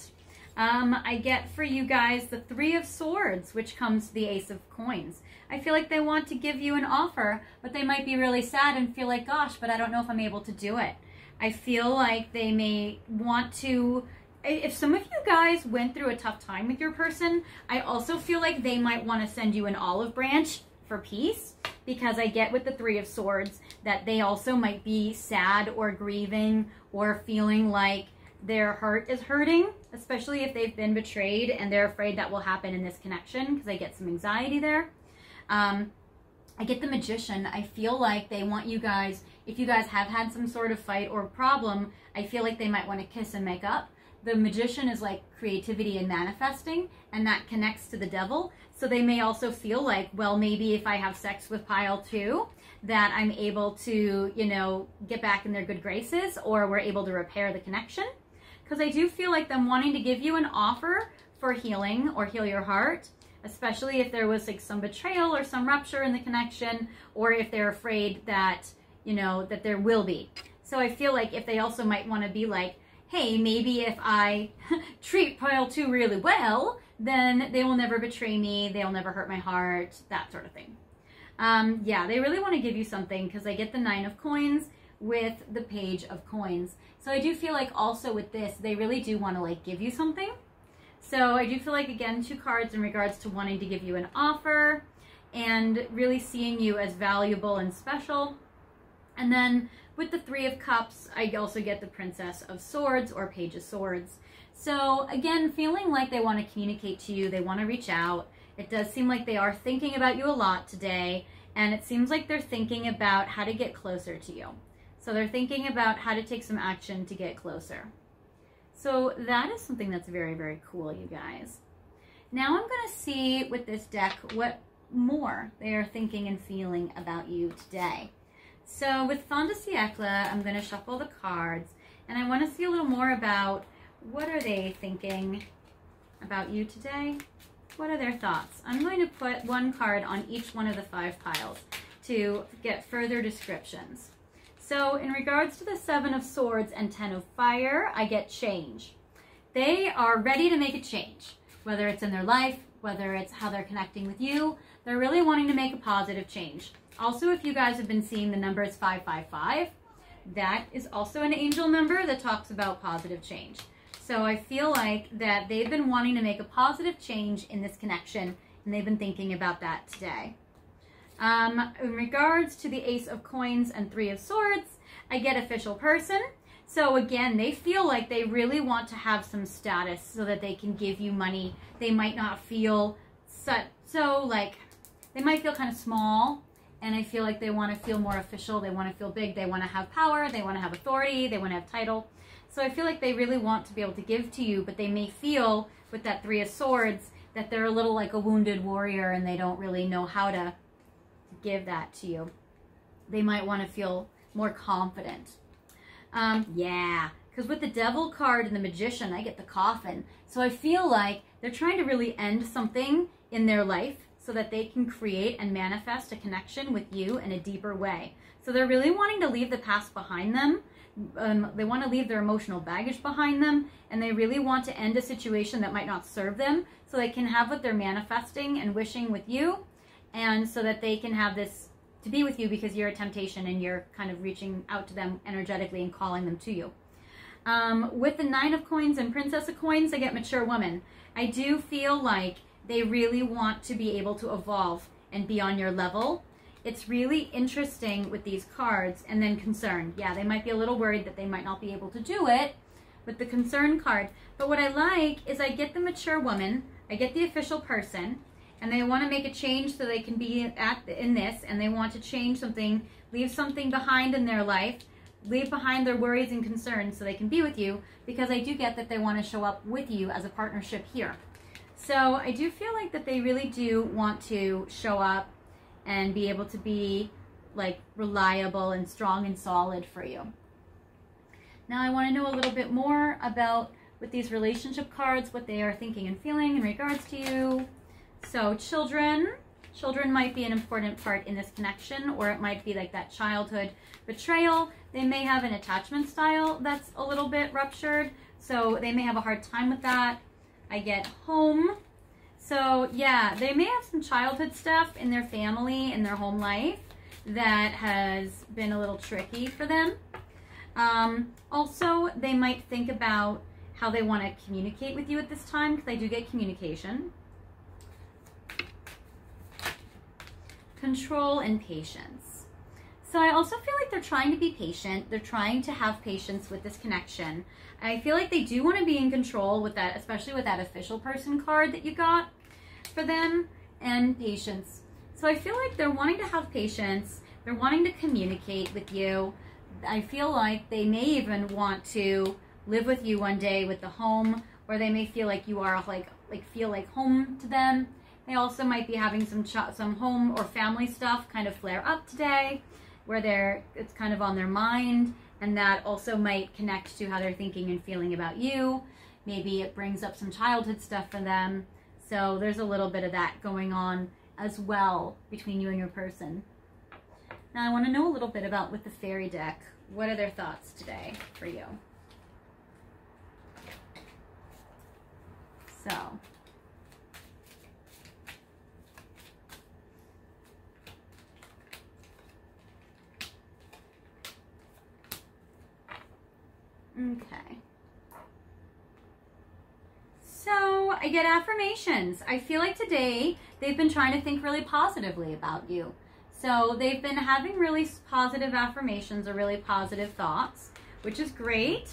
I get for you guys the Three of Swords, which comes to the Ace of Coins. I feel like they want to give you an offer, but they might be really sad and feel like, gosh, but I don't know if I'm able to do it. I feel like they may want to, if some of you guys went through a tough time with your person, I also feel like they might want to send you an olive branch for peace, because I get with the Three of Swords that they also might be sad or grieving or feeling like their heart is hurting, especially if they've been betrayed and they're afraid that will happen in this connection, because I get some anxiety there. I get the Magician. I feel like they want you guys, if you guys have had some sort of fight or problem, I feel like they might want to kiss and make up. The Magician is like creativity and manifesting, and that connects to the Devil. So they may also feel like, well, maybe if I have sex with pile 2, that I'm able to, you know, get back in their good graces, or we're able to repair the connection. Because I do feel like them wanting to give you an offer for healing or heal your heart, especially if there was like some betrayal or some rupture in the connection, or if they're afraid that, you know, that there will be. So I feel like if they also might want to be like, hey, maybe if I treat pile 2 really well, then they will never betray me, they'll never hurt my heart, that sort of thing. Yeah, they really want to give you something, because I get the Nine of Coins with the Page of Coins. So I do feel like also with this, they really do want to like give you something. So I do feel like, again, 2 cards in regards to wanting to give you an offer. and really seeing you as valuable and special. And then with the Three of Cups, I also get the Princess of Swords or Page of Swords. So again, feeling like they want to communicate to you, they want to reach out. It does seem like they are thinking about you a lot today, and it seems like they're thinking about how to get closer to you. So they're thinking about how to take some action to get closer. So that is something that's very, very cool, you guys. Now I'm going to see with this deck what more they are thinking and feeling about you today. So with Fin de Siècle, I'm going to shuffle the cards, and I want to see a little more about what are they thinking about you today. What are their thoughts? I'm going to put one card on each one of the 5 piles to get further descriptions. So in regards to the 7 of Swords and 10 of Fire, I get change. They are ready to make a change, whether it's in their life, whether it's how they're connecting with you. They're really wanting to make a positive change. Also, if you guys have been seeing the numbers 555, that is also an angel number that talks about positive change. So I feel like that they've been wanting to make a positive change in this connection, and they've been thinking about that today. In regards to the Ace of Coins and 3 of Swords, I get official person. So again, they feel like they really want to have some status so that they can give you money. They might not feel they might feel kind of small, and I feel like they want to feel more official. They want to feel big. They want to have power. They want to have authority. They want to have title. So I feel like they really want to be able to give to you, but they may feel with that 3 of Swords that they're a little like a wounded warrior and they don't really know how to give that to you. They might want to feel more confident. Yeah, because with the Devil card and the Magician, I get the Coffin. So I feel like they're trying to really end something in their life so that they can create and manifest a connection with you in a deeper way. So they're really wanting to leave the past behind them. They want to leave their emotional baggage behind them, and they really want to end a situation that might not serve them so they can have what they're manifesting and wishing with you, and so that they can have this to be with you because you're a temptation and you're kind of reaching out to them energetically and calling them to you. With the 9 of Coins and Princess of Coins, I get mature woman. I do feel like they really want to be able to evolve and be on your level. It's really interesting with these cards. And then concern. Yeah, they might be a little worried that they might not be able to do it with the concern card. But what I like is I get the mature woman, I get the official person, and they want to make a change so they can be in this, and they want to change something, leave something behind in their life, leave behind their worries and concerns so they can be with you, because I do get that they want to show up with you as a partnership here. So I do feel like that they really do want to show up and be able to be like reliable and strong and solid for you. Now I want to know a little bit more about, with these relationship cards, what they are thinking and feeling in regards to you. So children might be an important part in this connection, or it might be like that childhood betrayal. They may have an attachment style that's a little bit ruptured, so they may have a hard time with that. I get home. So yeah, they may have some childhood stuff in their family, in their home life, that has been a little tricky for them. Also, they might think about how they want to communicate with you at this time, because I do get communication. Control and patience. So I also feel like they're trying to be patient. They're trying to have patience with this connection. I feel like they do want to be in control with that, especially with that official person card that you got for them, and patience. So I feel like they're wanting to have patience. They're wanting to communicate with you. I feel like they may even want to live with you one day with the home, or they may feel like you are feel like home to them. They also might be having some home or family stuff kind of flare up today, where it's kind of on their mind, and that also might connect to how they're thinking and feeling about you. Maybe it brings up some childhood stuff for them. So there's a little bit of that going on as well between you and your person. Now I want to know a little bit about, with the fairy deck, what are their thoughts today for you? So okay. So I get affirmations. I feel like today they've been trying to think really positively about you. So they've been having really positive affirmations or really positive thoughts, which is great.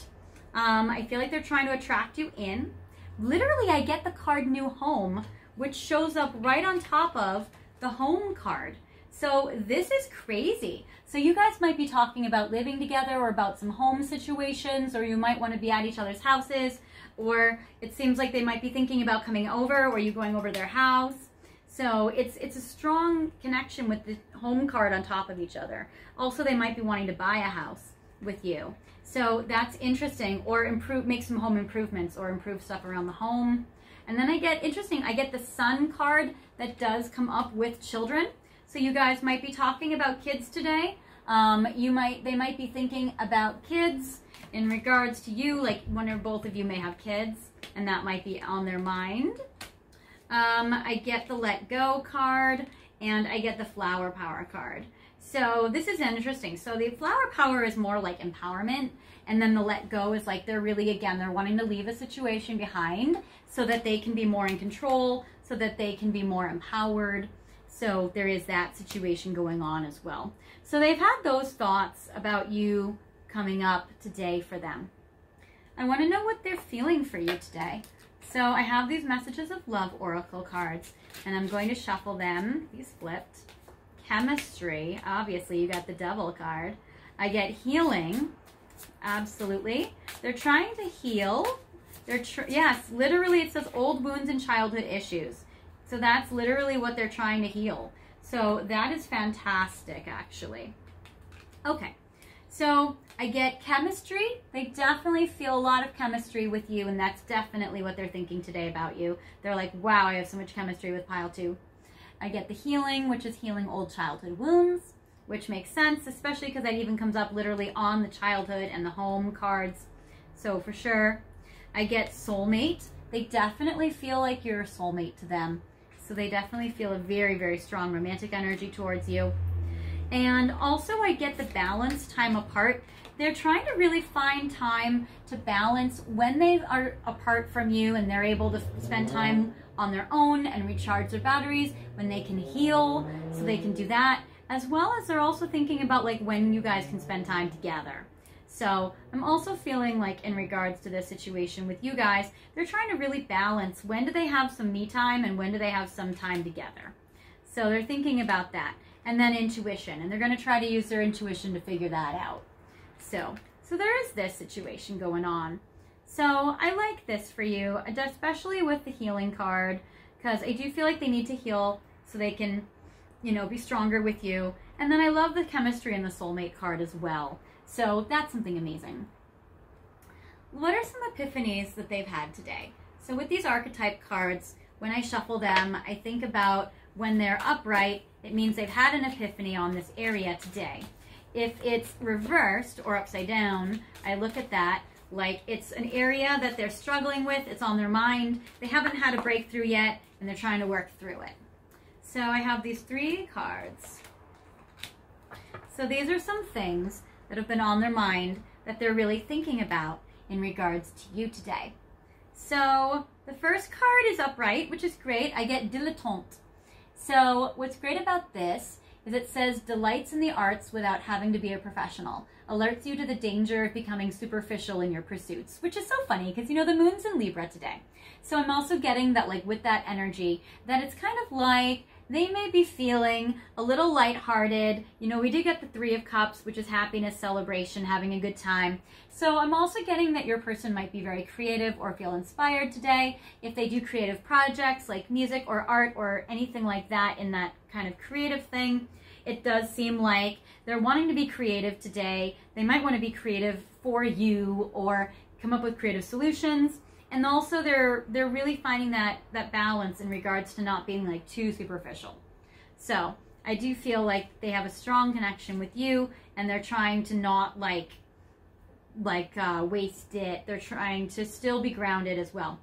I feel like they're trying to attract you in. Literally, I get the card New Home, which shows up right on top of the Home card. So this is crazy. So you guys might be talking about living together or about some home situations, or you might want to be at each other's houses, or it seems like they might be thinking about coming over or you going over their house. So it's a strong connection with the Home card on top of each other. Also, they might be wanting to buy a house with you. So that's interesting, or make some home improvements or improve stuff around the home. And then I get the Sun card that does come up with children. So you guys might be talking about kids today. They might be thinking about kids in regards to you, like one or both of you may have kids, and that might be on their mind. I get the Let Go card, and I get the Flower Power card. So this is interesting. So the Flower Power is more like empowerment, and then the Let Go is like they're wanting to leave a situation behind so that they can be more in control, so that they can be more empowered. So there is that situation going on as well. So they've had those thoughts about you coming up today for them. I want to know what they're feeling for you today. So I have these Messages of Love Oracle cards, and I'm going to shuffle them. These flipped. Chemistry, obviously you got the Devil card. I get Healing, absolutely. They're trying to heal. Yes, literally it says old wounds and childhood issues. So that's literally what they're trying to heal. So that is fantastic, actually. Okay, so I get Chemistry. They definitely feel a lot of chemistry with you, and that's definitely what they're thinking today about you. They're like, wow, I have so much chemistry with pile 2. I get the Healing, which is healing old childhood wounds, which makes sense, especially because that even comes up literally on the childhood and the home cards. So for sure. I get Soulmate. They definitely feel like you're a soulmate to them. So they definitely feel a very, very strong romantic energy towards you. And also I get the Balance, time apart. They're trying to really find time to balance when they are apart from you and they're able to spend time on their own and recharge their batteries, when they can heal, so they can do that, as well as they're also thinking about like when you guys can spend time together. So I'm also feeling like in regards to this situation with you guys, they're trying to really balance when do they have some me time and when do they have some time together. So they're thinking about that. And then intuition, and they're going to try to use their intuition to figure that out. So there is this situation going on. So I like this for you, especially with the Healing card, because I do feel like they need to heal so they can, you know, be stronger with you. And then I love the Chemistry and the Soulmate card as well. So that's something amazing. What are some epiphanies that they've had today? So with these archetype cards, when I shuffle them, I think about when they're upright, it means they've had an epiphany on this area today. If it's reversed or upside down, I look at that like it's an area that they're struggling with, it's on their mind, they haven't had a breakthrough yet, and they're trying to work through it. So I have these 3 cards. So these are some things that have been on their mind that they're really thinking about in regards to you today. So the first card is upright, which is great. I get dilettante. So what's great about this is it says delights in the arts without having to be a professional, alerts you to the danger of becoming superficial in your pursuits, which is so funny because, you know, the moon's in Libra today. So I'm also getting that, like, with that energy, that it's kind of like they may be feeling a little lighthearted. You know, we did get the 3 of Cups, which is happiness, celebration, having a good time. So I'm also getting that your person might be very creative or feel inspired today. If they do creative projects like music or art or anything like that in that kind of creative thing, it does seem like they're wanting to be creative today. They might want to be creative for you or come up with creative solutions. And also they're really finding that balance in regards to not being like too superficial. So I do feel like they have a strong connection with you, and they're trying to not waste it. They're trying to still be grounded as well.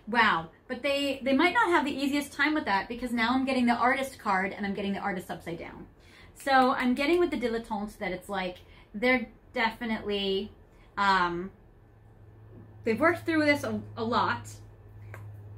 Wow, but they might not have the easiest time with that, because now I'm getting the Artist card and I'm getting the Artist upside down. So I'm getting with the dilettante that it's like they're definitely they've worked through this a lot,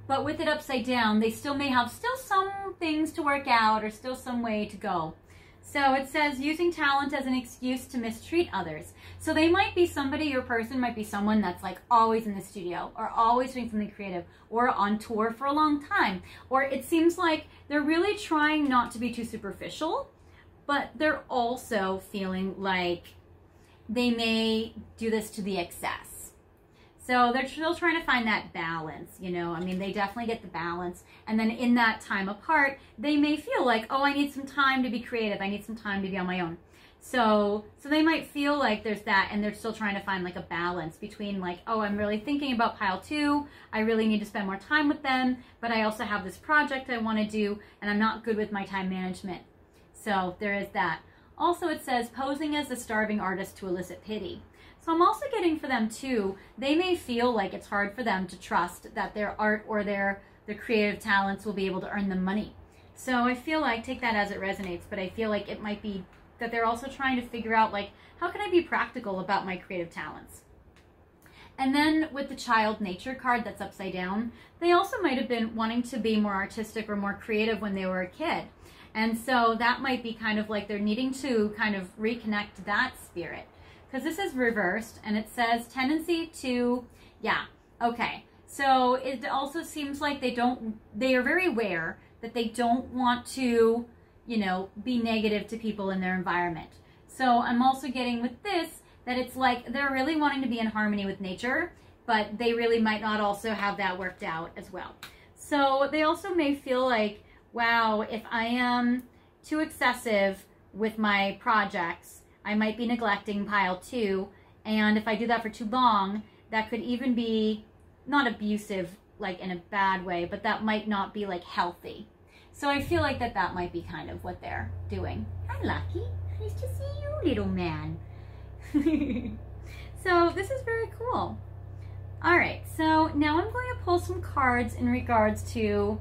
but with it upside down, they still may have some things to work out or still some way to go. So it says using talent as an excuse to mistreat others. So they might be somebody, your person might be someone that's like always in the studio or always doing something creative or on tour for a long time. Or it seems like they're really trying not to be too superficial, but they're also feeling like they may do this to the excess. So they're still trying to find that balance, you know. I mean, they definitely get the balance. And then in that time apart, they may feel like, oh, I need some time to be creative. I need some time to be on my own. So they might feel like there's that, and they're still trying to find like a balance between like, oh, I'm really thinking about pile 2. I really need to spend more time with them, but I also have this project I want to do, and I'm not good with my time management. So there is that. Also, it says posing as a starving artist to elicit pity. So I'm also getting for them too, they may feel like it's hard for them to trust that their art or their creative talents will be able to earn them money. So I feel like, take that as it resonates, but I feel like it might be that they're also trying to figure out like, how can I be practical about my creative talents? And then with the child nature card that's upside down, they also might have been wanting to be more artistic or more creative when they were a kid. And so that might be kind of like they're needing to kind of reconnect that spirit. Because this is reversed, and it says tendency to, yeah, okay. So it also seems like they are very aware that they don't want to, you know, be negative to people in their environment. So I'm also getting with this that it's like they're really wanting to be in harmony with nature, but they really might not also have that worked out as well. So they also may feel like, wow, if I am too excessive with my projects, I might be neglecting pile 2, and if I do that for too long, that could even be not abusive, like in a bad way, but that might not be like healthy. So I feel like that might be kind of what they're doing. Hi, Lucky. Nice to see you, little man. So this is very cool. All right, so now I'm going to pull some cards in regards to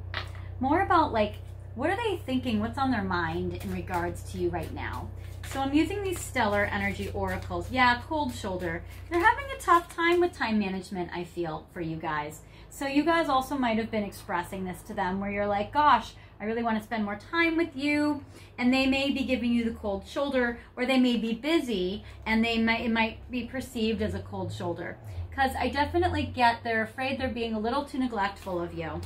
more about like, what are they thinking? What's on their mind in regards to you right now? So I'm using these stellar energy oracles. Yeah, cold shoulder. They're having a tough time with time management, I feel, for you guys. So you guys also might have been expressing this to them where you're like, gosh, I really want to spend more time with you. And they may be giving you the cold shoulder, or they may be busy and it might be perceived as a cold shoulder. Because I definitely get they're afraid they're being a little too neglectful of you.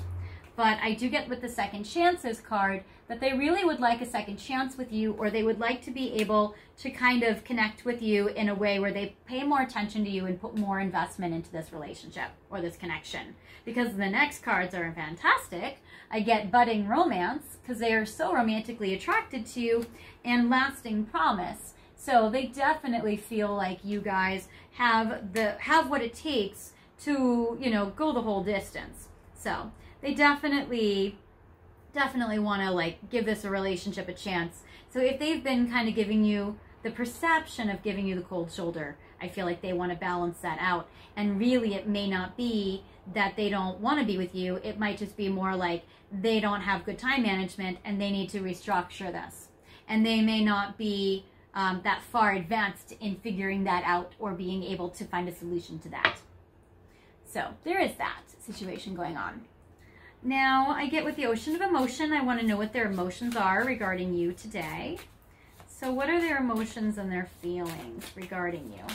But I do get with the second chances card that they really would like a second chance with you, or they would like to be able to kind of connect with you in a way where they pay more attention to you and put more investment into this relationship or this connection. Because the next cards are fantastic. I get budding romance because they are so romantically attracted to you, and lasting promise. So they definitely feel like you guys have what it takes to, you know, go the whole distance. So they definitely want to like give this a relationship a chance. So if they've been kind of giving you the perception of giving you the cold shoulder, I feel like they want to balance that out. And really it may not be that they don't want to be with you. It might just be more like they don't have good time management and they need to restructure this. And they may not be that far advanced in figuring that out or being able to find a solution to that. So there is that situation going on. Now, I get with the Ocean of Emotion, I want to know what their emotions are regarding you today. So what are their emotions and their feelings regarding you?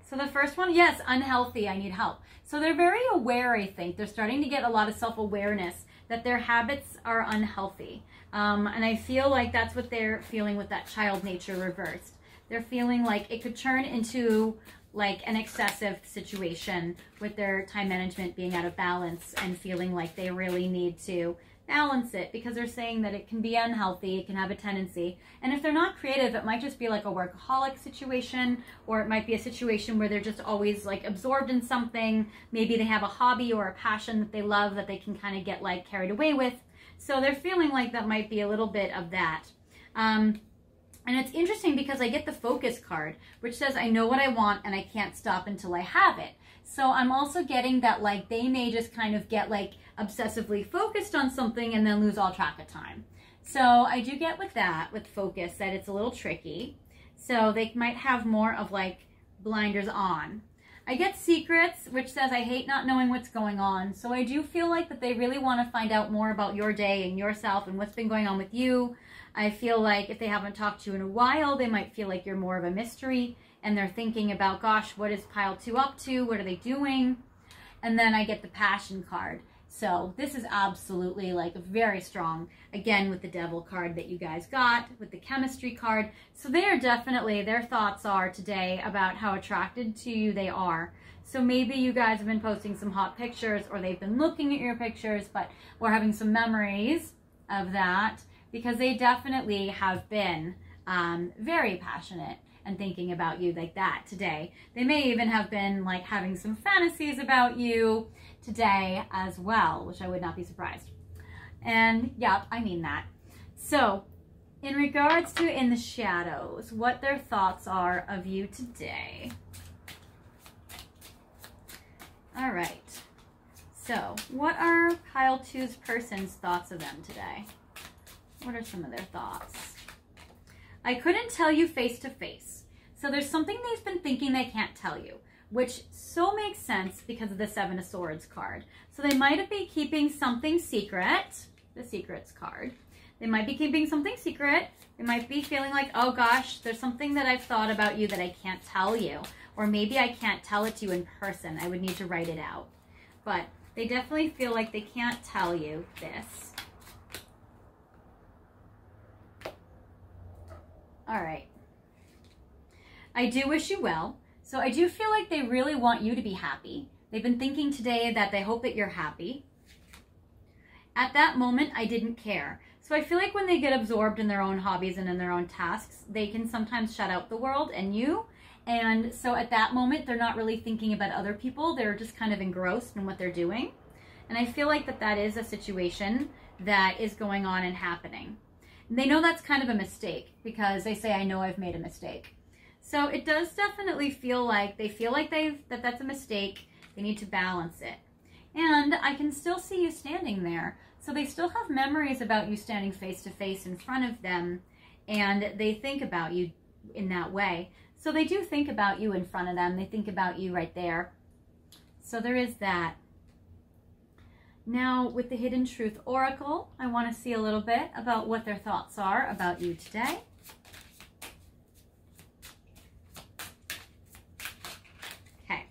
So the first one, yes, unhealthy, I need help. So they're very aware, I think. They're starting to get a lot of self-awareness that their habits are unhealthy. And I feel like that's what they're feeling with that child nature reversed. They're feeling like it could turn into like an excessive situation with their time management being out of balance and feeling like they really need to balance it, because they're saying that it can be unhealthy, it can have a tendency. And if they're not creative, it might just be like a workaholic situation, or it might be a situation where they're just always like absorbed in something. Maybe they have a hobby or a passion that they love that they can kind of get like carried away with. So they're feeling like that might be a little bit of that. And it's interesting because I get the focus card, which says, I know what I want and I can't stop until I have it. So I'm also getting that like they may just kind of get like obsessively focused on something and then lose all track of time. So I do get with that, with focus, that it's a little tricky. So they might have more of like blinders on. I get secrets, which says I hate not knowing what's going on. So I do feel like that they really want to find out more about your day and yourself and what's been going on with you. I feel like if they haven't talked to you in a while, they might feel like you're more of a mystery and they're thinking about, gosh, what is pile 2 up to? What are they doing? And then I get the passion card. So this is absolutely like very strong, again, with the devil card that you guys got, with the chemistry card. So they are definitely, their thoughts are today about how attracted to you they are. So maybe you guys have been posting some hot pictures or they've been looking at your pictures, but we're having some memories of that because they definitely have been very passionate and thinking about you like that today. They may even have been like having some fantasies about you today as well, which I would not be surprised. And yeah, I mean that. So in regards to in the shadows, what their thoughts are of you today. All right. So what are pile 2's person's thoughts of them today? What are some of their thoughts? I couldn't tell you face to face. So there's something they've been thinking they can't tell you, which so makes sense because of the 7 of Swords card. So they might be keeping something secret, the secrets card. They might be keeping something secret. They might be feeling like, oh gosh, there's something that I've thought about you that I can't tell you. Or maybe I can't tell it to you in person. I would need to write it out. But they definitely feel like they can't tell you this. All right. I do wish you well. So I do feel like they really want you to be happy. They've been thinking today that they hope that you're happy. At that moment, I didn't care. So I feel like when they get absorbed in their own hobbies and in their own tasks, they can sometimes shut out the world and you. And so at that moment, they're not really thinking about other people. They're just kind of engrossed in what they're doing. And I feel like that is a situation that is going on and happening. They know that's kind of a mistake because they say, I know I've made a mistake. So it does definitely feel like they feel like that's a mistake. They need to balance it. And I can still see you standing there. So they still have memories about you standing face to face in front of them. And they think about you in that way. So they do think about you in front of them. They think about you right there. So there is that. Now, with the Hidden Truth Oracle, I want to see a little bit about what their thoughts are about you today. Okay,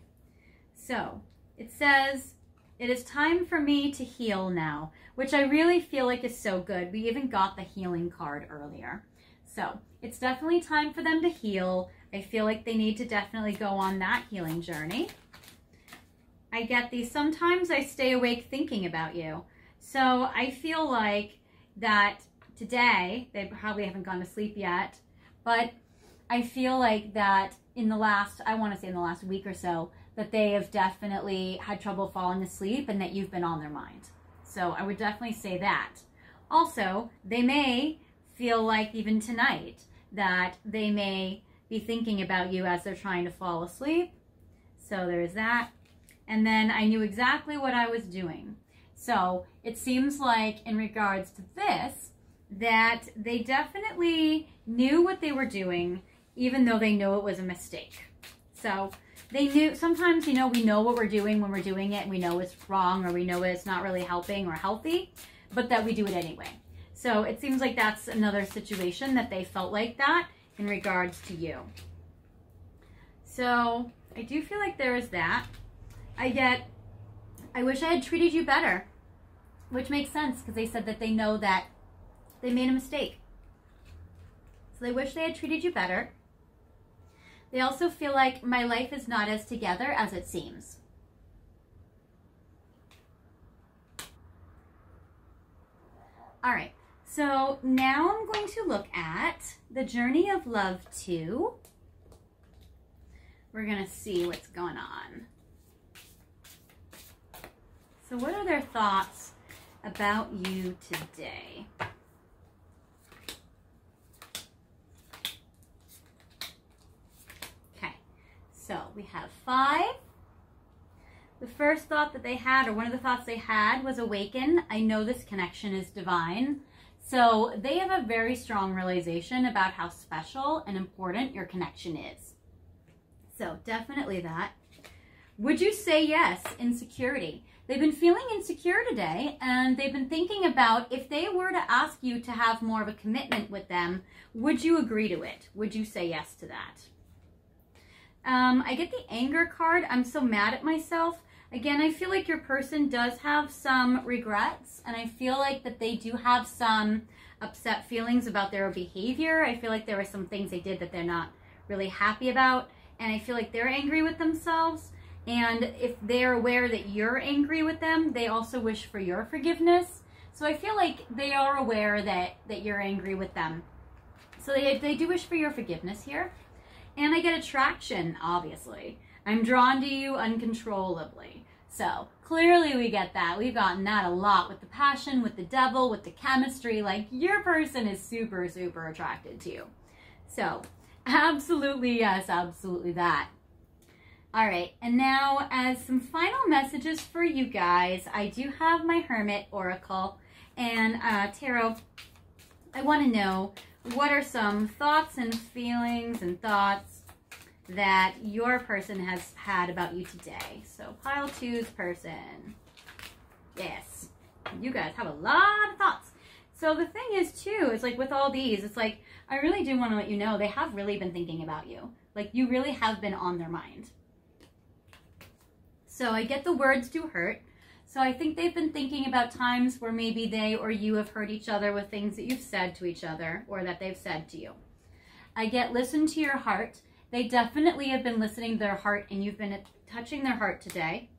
so it says, it is time for me to heal now, which I really feel like is so good. We even got the healing card earlier. So it's definitely time for them to heal. I feel like they need to definitely go on that healing journey. I get these, sometimes I stay awake thinking about you. So I feel like that today, they probably haven't gone to sleep yet, but I feel like that in the last, I want to say in the last week or so, that they have definitely had trouble falling asleep and that you've been on their mind. So I would definitely say that. Also, they may feel like even tonight that they may be thinking about you as they're trying to fall asleep. So there's that. And then I knew exactly what I was doing. So it seems like in regards to this, that they definitely knew what they were doing, even though they know it was a mistake. So they knew, sometimes, you know, we know what we're doing when we're doing it, and we know it's wrong, or we know it's not really helping or healthy, but that we do it anyway. So it seems like that's another situation that they felt like that in regards to you. So I do feel like there is that. I wish I had treated you better, which makes sense because they said that they know that they made a mistake. So they wish they had treated you better. They also feel like my life is not as together as it seems. All right, so now I'm going to look at the Journey of Love 2. We're going to see what's going on. So what are their thoughts about you today? Okay, so we have 5. The first thought that they had, or one of the thoughts they had, was awaken. I know this connection is divine. So they have a very strong realization about how special and important your connection is. So definitely that. Would you say yes? Insecurity. They've been feeling insecure today, and they've been thinking about if they were to ask you to have more of a commitment with them, would you agree to it? Would you say yes to that? I get the anger card. I'm so mad at myself. Again, I feel like your person does have some regrets, and I feel like that they do have some upset feelings about their behavior. I feel like there were some things they did that they're not really happy about, and I feel like they're angry with themselves. And if they're aware that you're angry with them, they also wish for your forgiveness. So I feel like they are aware that you're angry with them. So they do wish for your forgiveness here. And I get attraction, obviously. I'm drawn to you uncontrollably. So clearly we get that. We've gotten that a lot with the passion, with the devil, with the chemistry. Like, your person is super, super attracted to you. So absolutely yes, absolutely that. All right, and now as some final messages for you guys, I do have my Hermit Oracle and Tarot. I want to know, what are some thoughts and feelings and thoughts that your person has had about you today? So pile 2's person. Yes, you guys have a lot of thoughts. So the thing is too, is like with all these, it's like, I really do want to let you know they have really been thinking about you. Like, you really have been on their mind. So I get the words do hurt. So I think they've been thinking about times where maybe they or you have hurt each other with things that you've said to each other or that they've said to you. I get listen to your heart. They definitely have been listening to their heart, and you've been touching their heart today.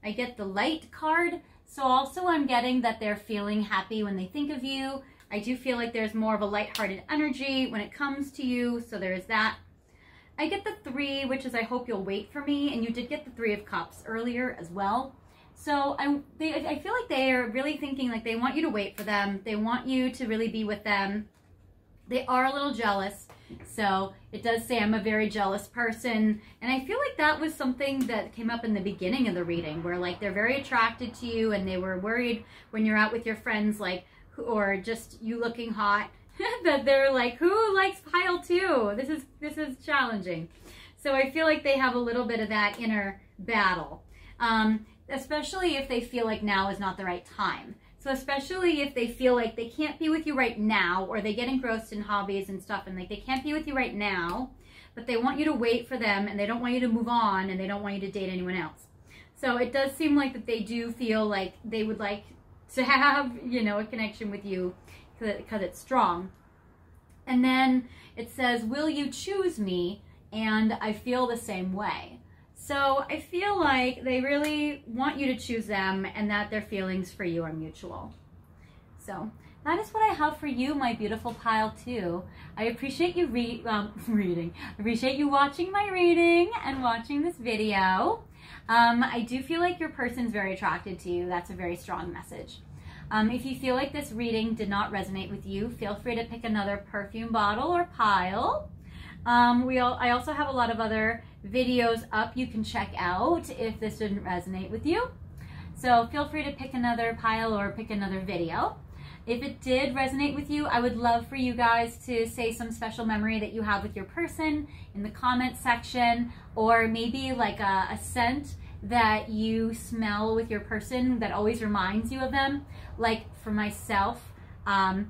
I get the light card. So also I'm getting that they're feeling happy when they think of you. I do feel like there's more of a lighthearted energy when it comes to you. So there is that. I get the 3, which is I hope you'll wait for me. And you did get the 3 of Cups earlier as well. So I feel like they are really thinking like they want you to wait for them. They want you to really be with them. They are a little jealous. So it does say I'm a very jealous person. And I feel like that was something that came up in the beginning of the reading, where like they're very attracted to you and they were worried when you're out with your friends, like, or just you looking hot, that they're like, who likes pile 2? This is challenging. So I feel like they have a little bit of that inner battle, especially if they feel like now is not the right time. So especially if they feel like they can't be with you right now, or they get engrossed in hobbies and stuff, and like they can't be with you right now, but they want you to wait for them, and they don't want you to move on, and they don't want you to date anyone else. So it does seem like that they do feel like they would like to have, you know, a connection with you because it's strong. And then it says, will you choose me? And I feel the same way. So I feel like they really want you to choose them, and that their feelings for you are mutual. So that is what I have for you, my beautiful pile 2. I appreciate you reading. I appreciate you watching my reading and watching this video. I do feel like your person's very attracted to you. That's a very strong message. If you feel like this reading did not resonate with you, feel free to pick another perfume bottle or pile. I also have a lot of other videos up you can check out if this didn't resonate with you. So feel free to pick another pile or pick another video. If it did resonate with you, I would love for you guys to say some special memory that you have with your person in the comment section, or maybe like a scent that you smell with your person that always reminds you of them. Like for myself, I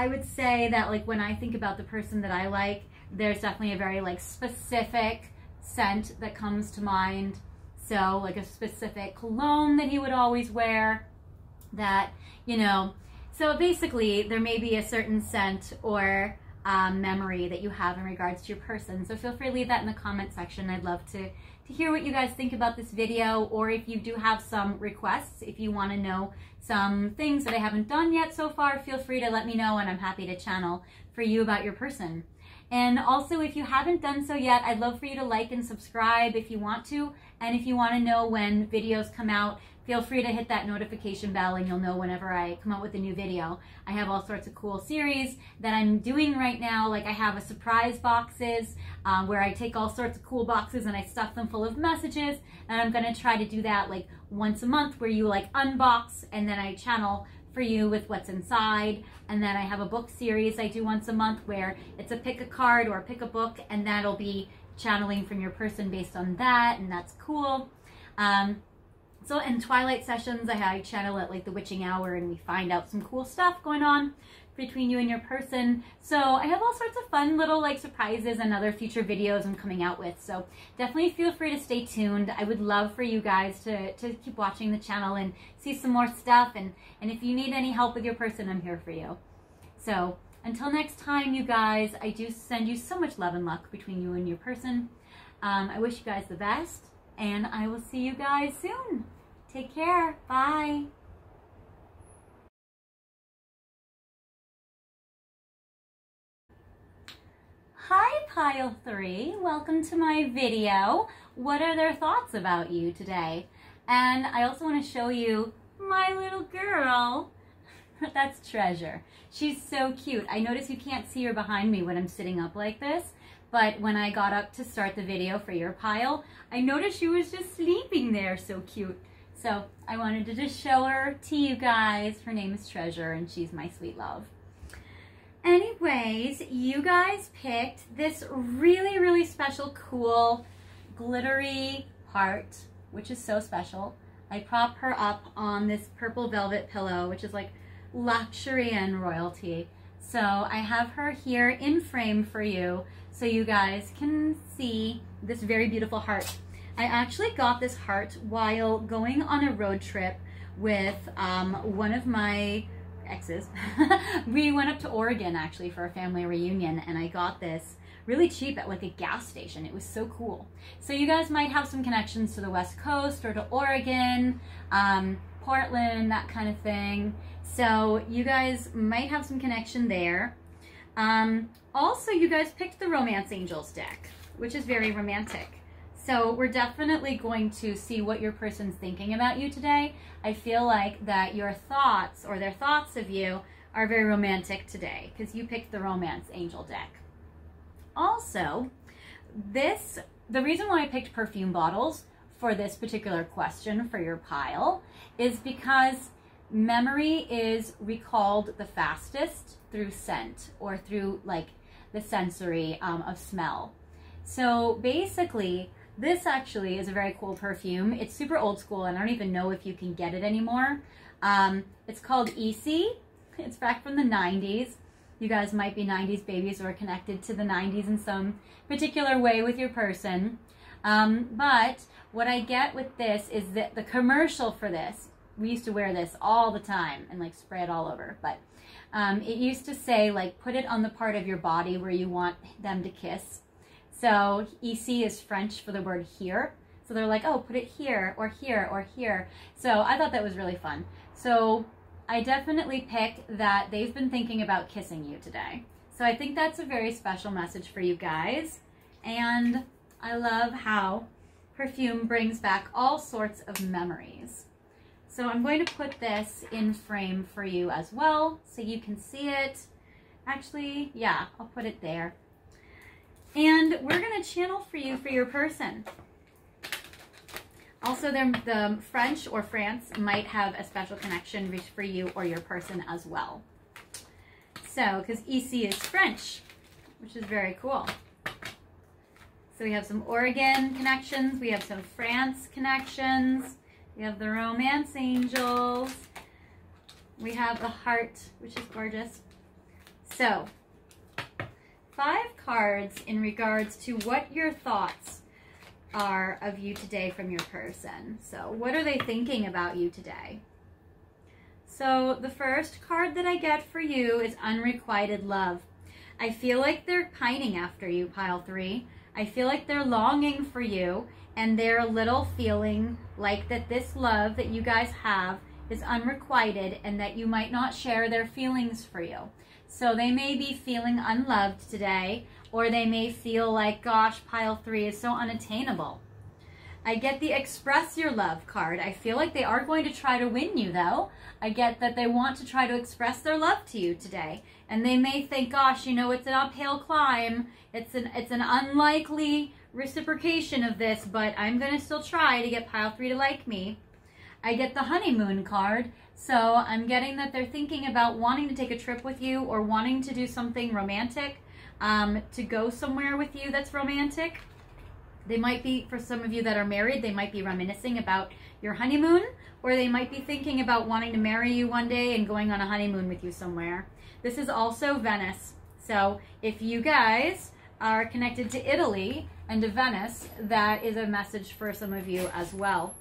would say that like when I think about the person that I like, there's definitely a very like specific scent that comes to mind. So like a specific cologne that he would always wear, that, you know, so basically there may be a certain scent or memory that you have in regards to your person. So feel free to leave that in the comment section. I'd love to hear what you guys think about this video, or if you do have some requests, if you want to know some things that I haven't done yet so far, feel free to let me know, and I'm happy to channel for you about your person. And also, if you haven't done so yet, I'd love for you to like and subscribe if you want to. And if you want to know when videos come out, feel free to hit that notification bell and you'll know whenever I come out with a new video. I have all sorts of cool series that I'm doing right now. Like I have a surprise boxes where I take all sorts of cool boxes and I stuff them full of messages. And I'm going to try to do that like once a month, where you like unbox and then I channel for you with what's inside. And then I have a book series I do once a month where it's a pick a card or pick a book, and that'll be channeling from your person based on that, and that's cool. So in twilight sessions, I channel at like the witching hour, and we find out some cool stuff going on between you and your person. So I have all sorts of fun little like surprises and other future videos I'm coming out with. So definitely feel free to stay tuned. I would love for you guys to keep watching the channel and see some more stuff. And if you need any help with your person, I'm here for you. So until next time, you guys, I do send you so much love and luck between you and your person. I wish you guys the best, and I will see you guys soon. Take care. Bye. Hi, Pile 3. Welcome to my video. What are their thoughts about you today? And I also want to show you my little girl. That's Treasure. She's so cute. I notice you can't see her behind me when I'm sitting up like this, but when I got up to start the video for your pile, I noticed she was just sleeping there. So cute. So I wanted to just show her to you guys. Her name is Treasure, and she's my sweet love. Anyways, you guys picked this really, really special, cool, glittery heart, which is so special. I prop her up on this purple velvet pillow, which is like luxury and royalty. So I have her here in frame for you so you guys can see this very beautiful heart. I actually got this heart while going on a road trip with one of my exes. We went up to Oregon actually for a family reunion, and I got this really cheap at like a gas station. It was so cool. So you guys might have some connections to the West Coast or to Oregon, Portland, that kind of thing. So you guys might have some connection there. Also, you guys picked the Romance Angels deck, which is very romantic. So we're definitely going to see what your person's thinking about you today. I feel like that your thoughts or their thoughts of you are very romantic today because you picked the Romance Angel deck. Also, the reason why I picked perfume bottles for this particular question for your pile is because memory is recalled the fastest through scent or through like the sensory of smell. So basically, this actually is a very cool perfume. It's super old school, and I don't even know if you can get it anymore. It's called EC. It's back from the 90s. You guys might be 90s babies or connected to the 90s in some particular way with your person. But what I get with this is that the commercial for this, we used to wear this all the time and like spray it all over, but it used to say like put it on the part of your body where you want them to kiss. So EC is French for the word here. So they're like, oh, put it here or here or here. So I thought that was really fun. So I definitely picked that they've been thinking about kissing you today. So I think that's a very special message for you guys. And I love how perfume brings back all sorts of memories. So I'm going to put this in frame for you as well so you can see it. Actually, yeah, I'll put it there. And we're going to channel for you for your person. Also, the French or France might have a special connection for you or your person as well. So, because EC is French, which is very cool. So we have some Oregon connections. We have some France connections. We have the Romance Angels. We have the heart, which is gorgeous. So, 5 cards in regards to what your thoughts are of you today from your person. So what are they thinking about you today? So the first card that I get for you is Unrequited Love. I feel like they're pining after you, Pile 3. I feel like they're longing for you, and they're a little feeling like that this love that you guys have is unrequited and that you might not share their feelings for you. So they may be feeling unloved today, or they may feel like, gosh, Pile 3 is so unattainable. I get the Express Your Love card. I feel like they are going to try to win you, though. I get that they want to try to express their love to you today. And they may think, gosh, you know, it's an uphill climb. It's an unlikely reciprocation of this, but I'm going to still try to get Pile 3 to like me. I get the Honeymoon card. So I'm getting that they're thinking about wanting to take a trip with you or wanting to do something romantic, to go somewhere with you that's romantic. They might be, for some of you that are married, they might be reminiscing about your honeymoon, or they might be thinking about wanting to marry you one day and going on a honeymoon with you somewhere. This is also Venice. So if you guys are connected to Italy and to Venice, that is a message for some of you as well.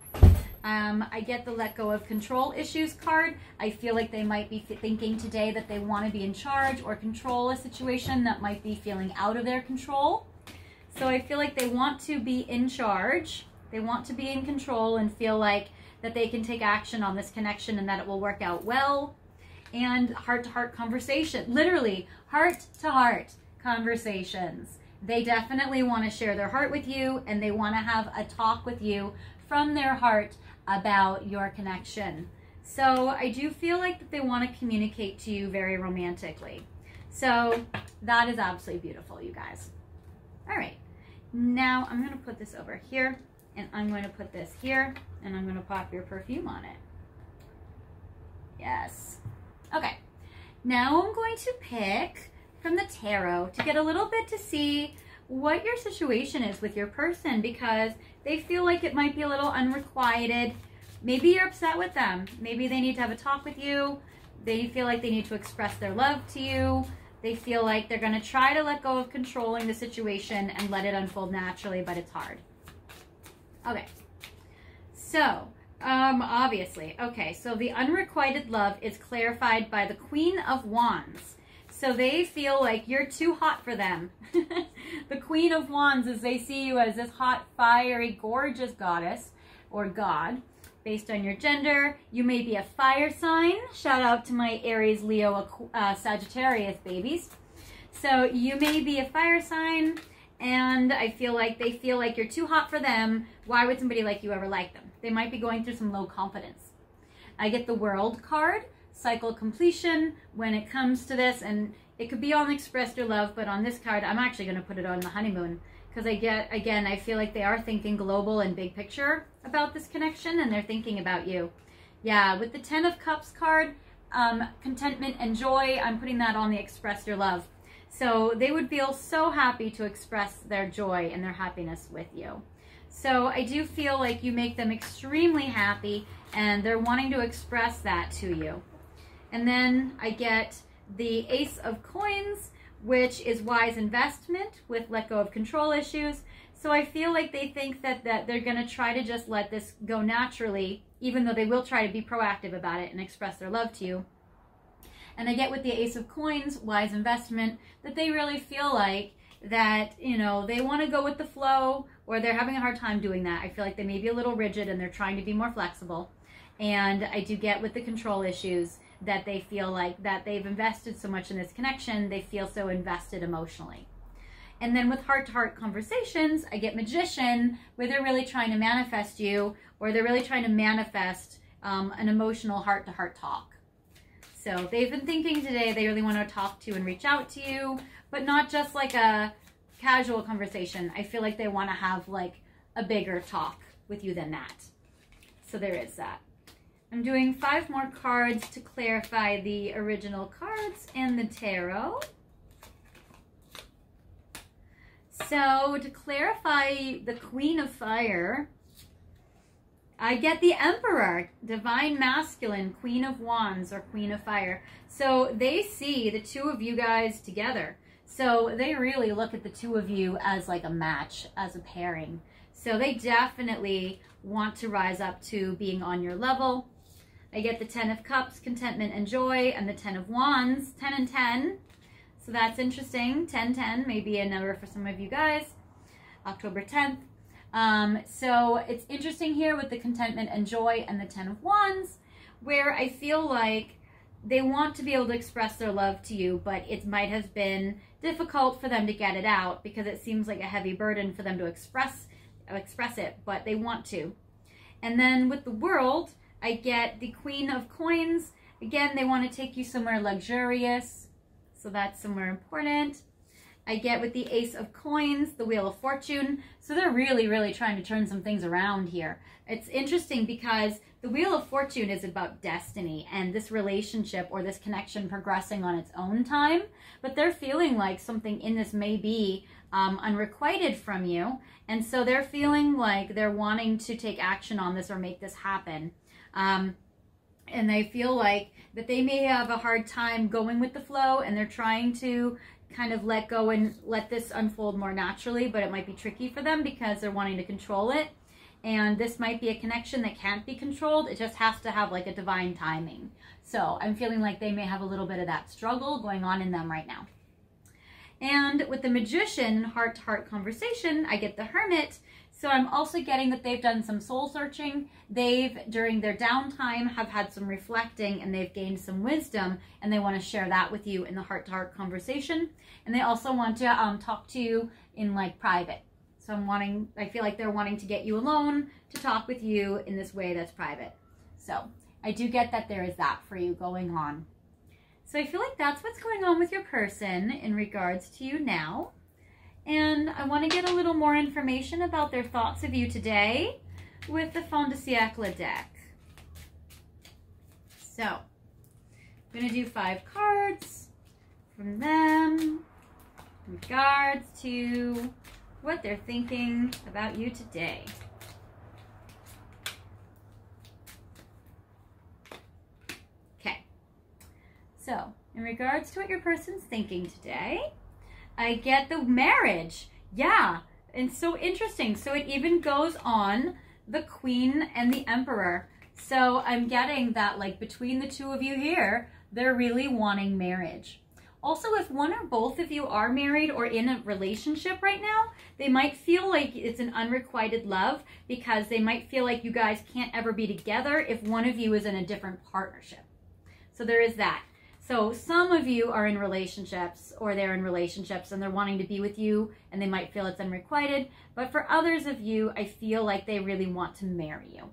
I get the let go of control issues card. I feel like they might be thinking today that they want to be in charge or control a situation that might be feeling out of their control. So I feel like they want to be in charge. They want to be in control and feel like that they can take action on this connection and that it will work out well. And heart-to-heart conversation, literally heart-to-heart conversations. They definitely want to share their heart with you, and they want to have a talk with you from their heart about your connection. So I do feel like that they want to communicate to you very romantically. So that is absolutely beautiful, you guys. All right, now I'm going to put this over here, and I'm going to put this here, and I'm going to pop your perfume on it. Yes. Okay, now I'm going to pick from the tarot to get a little bit to see what your situation is with your person, because they feel like it might be a little unrequited. Maybe you're upset with them. Maybe they need to have a talk with you. They feel like they need to express their love to you. They feel like they're going to try to let go of controlling the situation and let it unfold naturally, but it's hard. Okay, so obviously, okay, so the unrequited love is clarified by the Queen of Wands. So they feel like you're too hot for them. The Queen of Wands is they see you as this hot, fiery, gorgeous goddess or god based on your gender. You may be a fire sign. Shout out to my Aries, Leo, Sagittarius babies. So you may be a fire sign, and I feel like they feel like you're too hot for them. Why would somebody like you ever like them? They might be going through some low confidence. I get the World card, cycle completion when it comes to this, and it could be on Express Your Love, but on this card, I'm actually going to put it on the honeymoon, because I get, again, I feel like they are thinking global and big picture about this connection, and they're thinking about you. Yeah, with the 10 of Cups card, contentment and joy, I'm putting that on the Express Your Love. So they would feel so happy to express their joy and their happiness with you. So I do feel like you make them extremely happy, and they're wanting to express that to you. And then I get the Ace of Coins, which is wise investment with let go of control issues. So I feel like they think that they're going to try to just let this go naturally, even though they will try to be proactive about it and express their love to you. And I get with the Ace of Coins, wise investment, that they really feel like that, you know, they want to go with the flow, or they're having a hard time doing that. I feel like they may be a little rigid and they're trying to be more flexible. And I do get with the control issues that they feel like that they've invested so much in this connection, they feel so invested emotionally. And then with heart-to-heart conversations, I get Magician, where they're really trying to manifest you, or they're really trying to manifest an emotional heart-to-heart talk. So they've been thinking today they really want to talk to and reach out to you, but not just like a casual conversation. I feel like they want to have like a bigger talk with you than that. So there is that. I'm doing 5 more cards to clarify the original cards in the tarot. So to clarify the Queen of Fire, I get the Emperor, Divine Masculine, Queen of Wands or Queen of Fire. So they see the two of you guys together. So they really look at the two of you as like a match, as a pairing. So they definitely want to rise up to being on your level. I get the 10 of Cups, contentment and joy, and the 10 of Wands, 10 and 10. So that's interesting. 10-10 may be a number for some of you guys. October 10th. So it's interesting here with the contentment and joy and the 10 of Wands, where I feel like they want to be able to express their love to you, but it might have been difficult for them to get it out because it seems like a heavy burden for them to express it, but they want to. And then with the World, I get the Queen of Coins. Again, they want to take you somewhere luxurious, so that's somewhere important. I get with the Ace of Coins, the Wheel of Fortune. So they're really, really trying to turn some things around here. It's interesting because the Wheel of Fortune is about destiny and this relationship or this connection progressing on its own time. But they're feeling like something in this may be unrequited from you. And so they're feeling like they're wanting to take action on this or make this happen. And they feel like that they may have a hard time going with the flow, and they're trying to kind of let go and let this unfold more naturally, but it might be tricky for them because they're wanting to control it. And this might be a connection that can't be controlled. It just has to have like a divine timing. So I'm feeling like they may have a little bit of that struggle going on in them right now. And with the Magician heart-to-heart conversation, I get the Hermit. So I'm also getting that they've done some soul searching. They've, during their downtime, have had some reflecting, and they've gained some wisdom, and they want to share that with you in the heart-to-heart conversation. And they also want to talk to you in like private. So I feel like they're wanting to get you alone to talk with you in this way that's private. So I do get that there is that for you going on. So I feel like that's what's going on with your person in regards to you now. And I want to get a little more information about their thoughts of you today with the Fond de Siècle deck. So I'm going to do 5 cards from them in regards to what they're thinking about you today. Okay, so in regards to what your person's thinking today, I get the marriage. Yeah, and so interesting. So it even goes on the Queen and the Emperor. So I'm getting that like between the two of you here, they're really wanting marriage. Also, if one or both of you are married or in a relationship right now, they might feel like it's an unrequited love because they might feel like you guys can't ever be together if one of you is in a different partnership. So there is that. So some of you are in relationships, or they're in relationships and they're wanting to be with you and they might feel it's unrequited. But for others of you, I feel like they really want to marry you.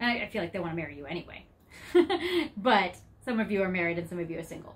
And I feel like they want to marry you anyway. But some of you are married and some of you are single.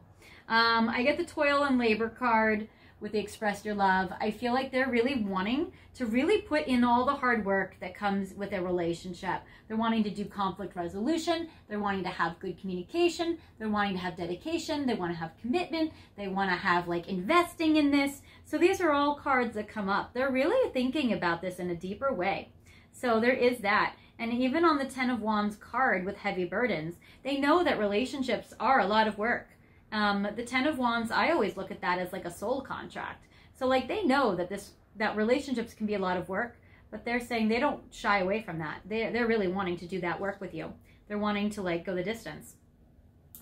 I get the Toil and Labor card with the Express Your Love. I feel like they're really wanting to really put in all the hard work that comes with a relationship. They're wanting to do conflict resolution. They're wanting to have good communication. They're wanting to have dedication. They want to have commitment. They want to have like investing in this. So these are all cards that come up. They're really thinking about this in a deeper way. So there is that. And even on the 10 of Wands card with heavy burdens, they know that relationships are a lot of work. The 10 of Wands, I always look at that as like a soul contract. So like they know that that relationships can be a lot of work, but they're saying they don't shy away from that. They're really wanting to do that work with you. They're wanting to like go the distance.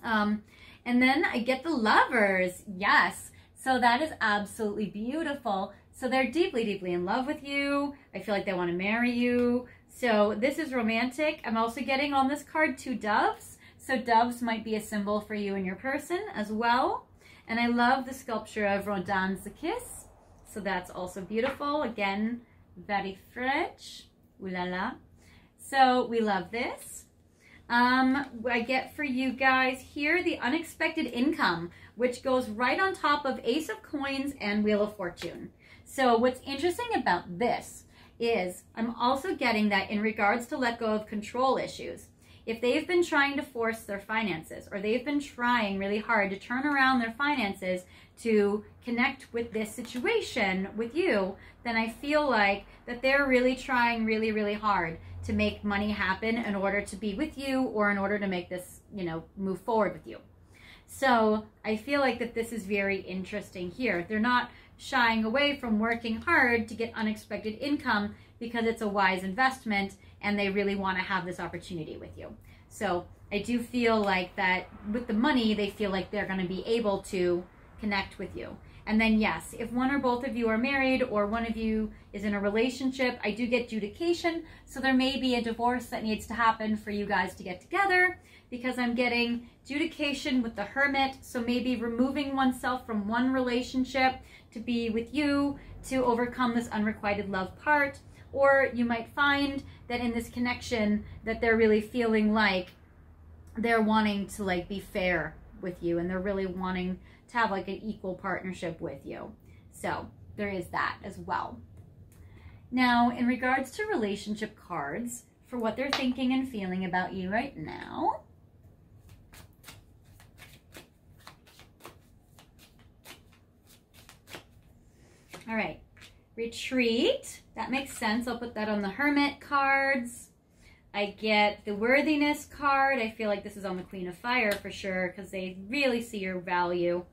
And then I get the Lovers. Yes. So that is absolutely beautiful. So they're deeply, deeply in love with you. I feel like they want to marry you. So this is romantic. I'm also getting on this card 2 doves. So doves might be a symbol for you and your person as well. And I love the sculpture of Rodin's The Kiss. So that's also beautiful. Again, very French. Ooh la la. So we love this. I get for you guys here the unexpected income, which goes right on top of Ace of Coins and Wheel of Fortune. So what's interesting about this is I'm also getting that in regards to let go of control issues. If they've been trying to force their finances, or they've been trying really hard to turn around their finances to connect with this situation with you, then I feel like that they're really trying really, really hard to make money happen in order to be with you, or in order to make this, you know, move forward with you. So I feel like that this is very interesting here. They're not shying away from working hard to get unexpected income because it's a wise investment and they really want to have this opportunity with you. So I do feel like that with the money, they feel like they're going to be able to connect with you. And then yes, if one or both of you are married or one of you is in a relationship, I do get judication. So there may be a divorce that needs to happen for you guys to get together, because I'm getting judication with the Hermit. So maybe removing oneself from one relationship to be with you to overcome this unrequited love part. Or you might find that in this connection that they're really feeling like they're wanting to like be fair with you, and they're really wanting to have like an equal partnership with you. So there is that as well. Now, in regards to relationship cards, for what they're thinking and feeling about you right now, All right, retreat. That makes sense. I'll put that on the Hermit cards. I get the worthiness card. I feel like this is on the Queen of Fire for sure because they really see your value.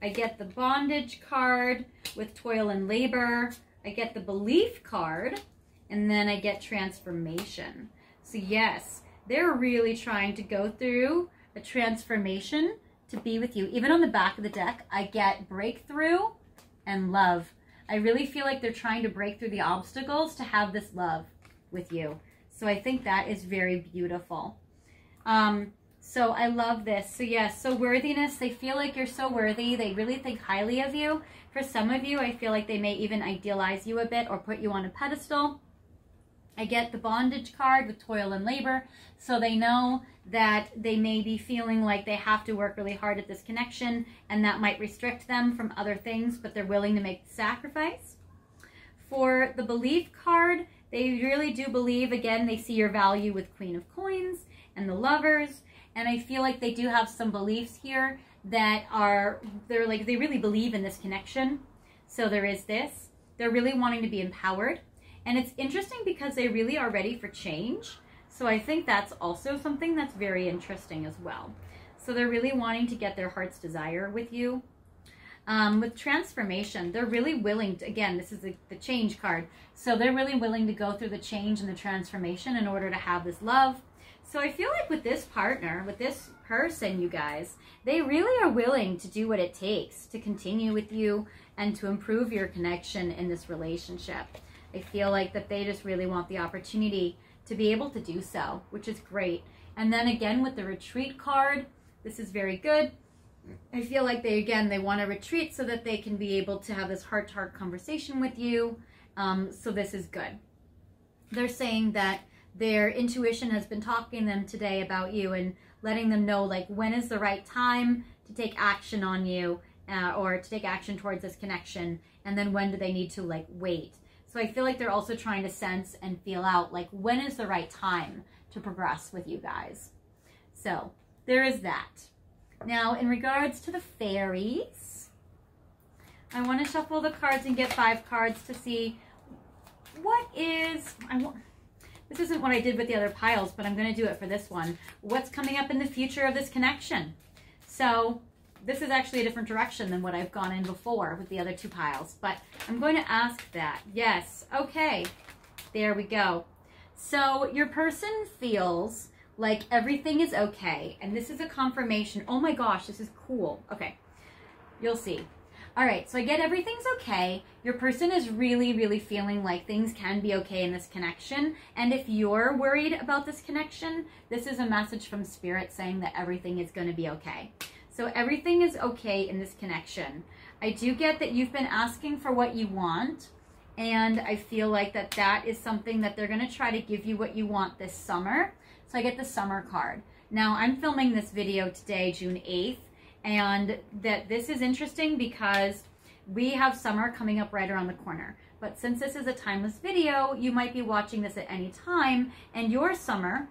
I get the bondage card with toil and labor. I get the belief card, and then I get transformation. So yes, they're really trying to go through a transformation to be with you. Even on the back of the deck, I get breakthrough and love. I really feel like they're trying to break through the obstacles to have this love with you. So I think that is very beautiful. So I love this. So yes, so worthiness, they feel like you're so worthy. They really think highly of you. For some of you, I feel like they may even idealize you a bit or put you on a pedestal. I get the bondage card with toil and labor. So they know that they may be feeling like they have to work really hard at this connection, and that might restrict them from other things, but they're willing to make the sacrifice. For the belief card, they really do believe, again, they see your value with Queen of Coins and the Lovers. And I feel like they do have some beliefs here that they really believe in this connection. So there is this. They're really wanting to be empowered. And it's interesting because they really are ready for change. So I think that's also something that's very interesting as well. So they're really wanting to get their heart's desire with you. With transformation, they're really willing to, again, this is the change card. So they're really willing to go through the change and the transformation in order to have this love. So I feel like with this partner, with this person, you guys, they really are willing to do what it takes to continue with you and to improve your connection in this relationship. I feel like that they just really want the opportunity to be able to do so, which is great. And then again, with the retreat card, this is very good. I feel like they want to retreat so that they can be able to have this heart-to-heart conversation with you. So this is good. They're saying that their intuition has been talking to them today about you and letting them know like when is the right time to take action on you or to take action towards this connection, and then when do they need to like wait. So I feel like they're also trying to sense and feel out like when is the right time to progress with you guys. So there is that. Now in regards to the fairies, I want to shuffle the cards and get 5 cards to see what is, this isn't what I did with the other piles, but I'm going to do it for this one. What's coming up in the future of this connection? So this is actually a different direction than what I've gone in before with the other 2 piles, but I'm going to ask that. Yes. Okay. There we go. So your person feels like everything is okay, and this is a confirmation. Oh my gosh, this is cool. Okay. You'll see. All right, so I get everything's okay. Your person is really, really feeling like things can be okay in this connection. And if you're worried about this connection, this is a message from Spirit saying that everything is going to be okay. So everything is okay in this connection. I do get that you've been asking for what you want, and I feel like that is something that they're going to try to give you what you want this summer. So I get the summer card. Now, I'm filming this video today, June 8th. And that this is interesting because we have summer coming up right around the corner. But since this is a timeless video, you might be watching this at any time, and your summer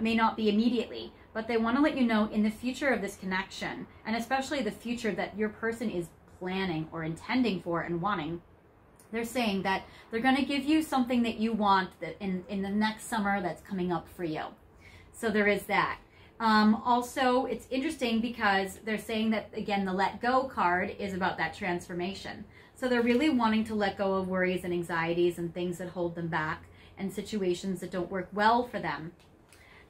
may not be immediately. But they want to let you know in the future of this connection, and especially the future that your person is planning or intending for and wanting, they're saying that they're going to give you something that you want that in the next summer that's coming up for you. So there is that. Also, it's interesting because they're saying that, again, the let go card is about that transformation. So they're really wanting to let go of worries and anxieties and things that hold them back and situations that don't work well for them.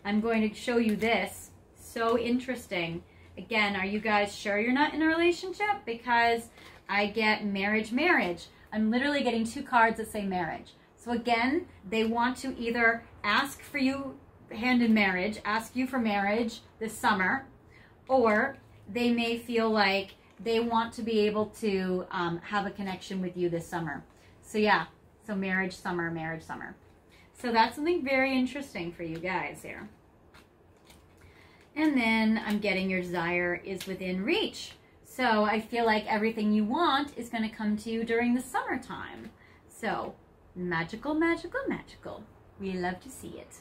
I'm going to show you this. So interesting. Again, are you guys sure you're not in a relationship? Because I get marriage, marriage. I'm literally getting 2 cards that say marriage. So again, they want to either ask for you hand in marriage, ask you for marriage this summer, or they may feel like they want to be able to have a connection with you this summer. So yeah, so marriage summer, marriage summer. So that's something very interesting for you guys here. And then I'm getting your desire is within reach. So I feel like everything you want is going to come to you during the summertime. So magical, magical, magical. We love to see it.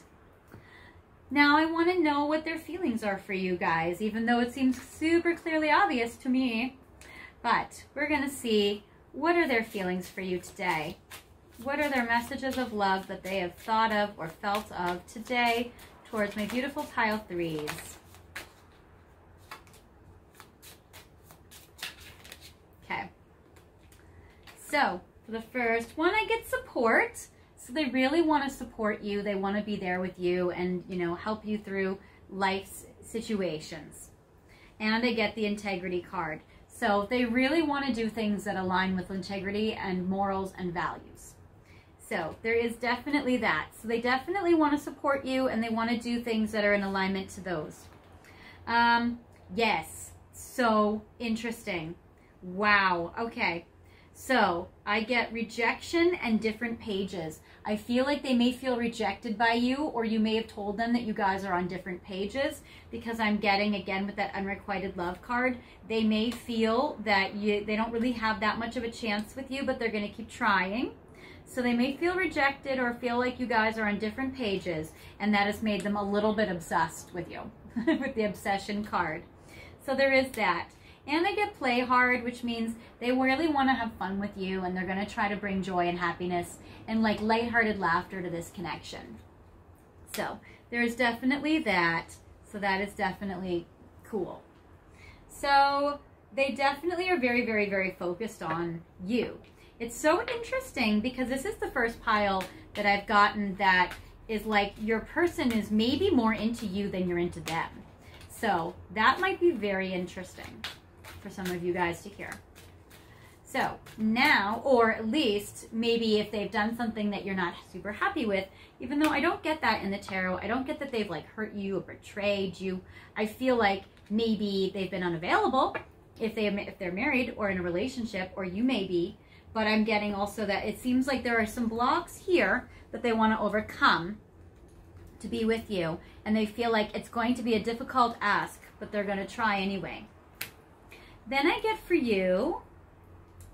Now I want to know what their feelings are for you guys, even though it seems super clearly obvious to me. But we're going to see What are their feelings for you today? What are their messages of love that they have thought of or felt of today towards my beautiful pile threes? Okay. So, for the first one, I get support. So they really want to support you. They want to be there with you and, you know, help you through life's situations. And I get the integrity card. So they really want to do things that align with integrity and morals and values. So there is definitely that. So they definitely want to support you and they want to do things that are in alignment to those. Yes. So interesting. Wow. Okay. So I get rejection and different pages. I feel like they may feel rejected by you, or you may have told them that you guys are on different pages, because I'm getting, again, with that unrequited love card, they may feel that they don't really have that much of a chance with you, but they're going to keep trying. So they may feel rejected or feel like you guys are on different pages, and that has made them a little bit obsessed with you, with the obsession card. So there is that. And I get play hard, which means they really want to have fun with you, and they're going to try to bring joy and happiness and like lighthearted laughter to this connection. So there's definitely that. So that is definitely cool. So they definitely are very, very, very focused on you. It's so interesting because this is the first pile that I've gotten that is like your person is maybe more into you than you're into them. So that might be very interesting for some of you guys to hear. So now, or at least maybe if they've done something that you're not super happy with, even though I don't get that in the tarot, I don't get that they've like hurt you or betrayed you. I feel like maybe they've been unavailable if they're married or in a relationship, or you may be, but I'm getting also that it seems like there are some blocks here that they want to overcome to be with you, and they feel like it's going to be a difficult ask, but they're going to try anyway. Then I get for you,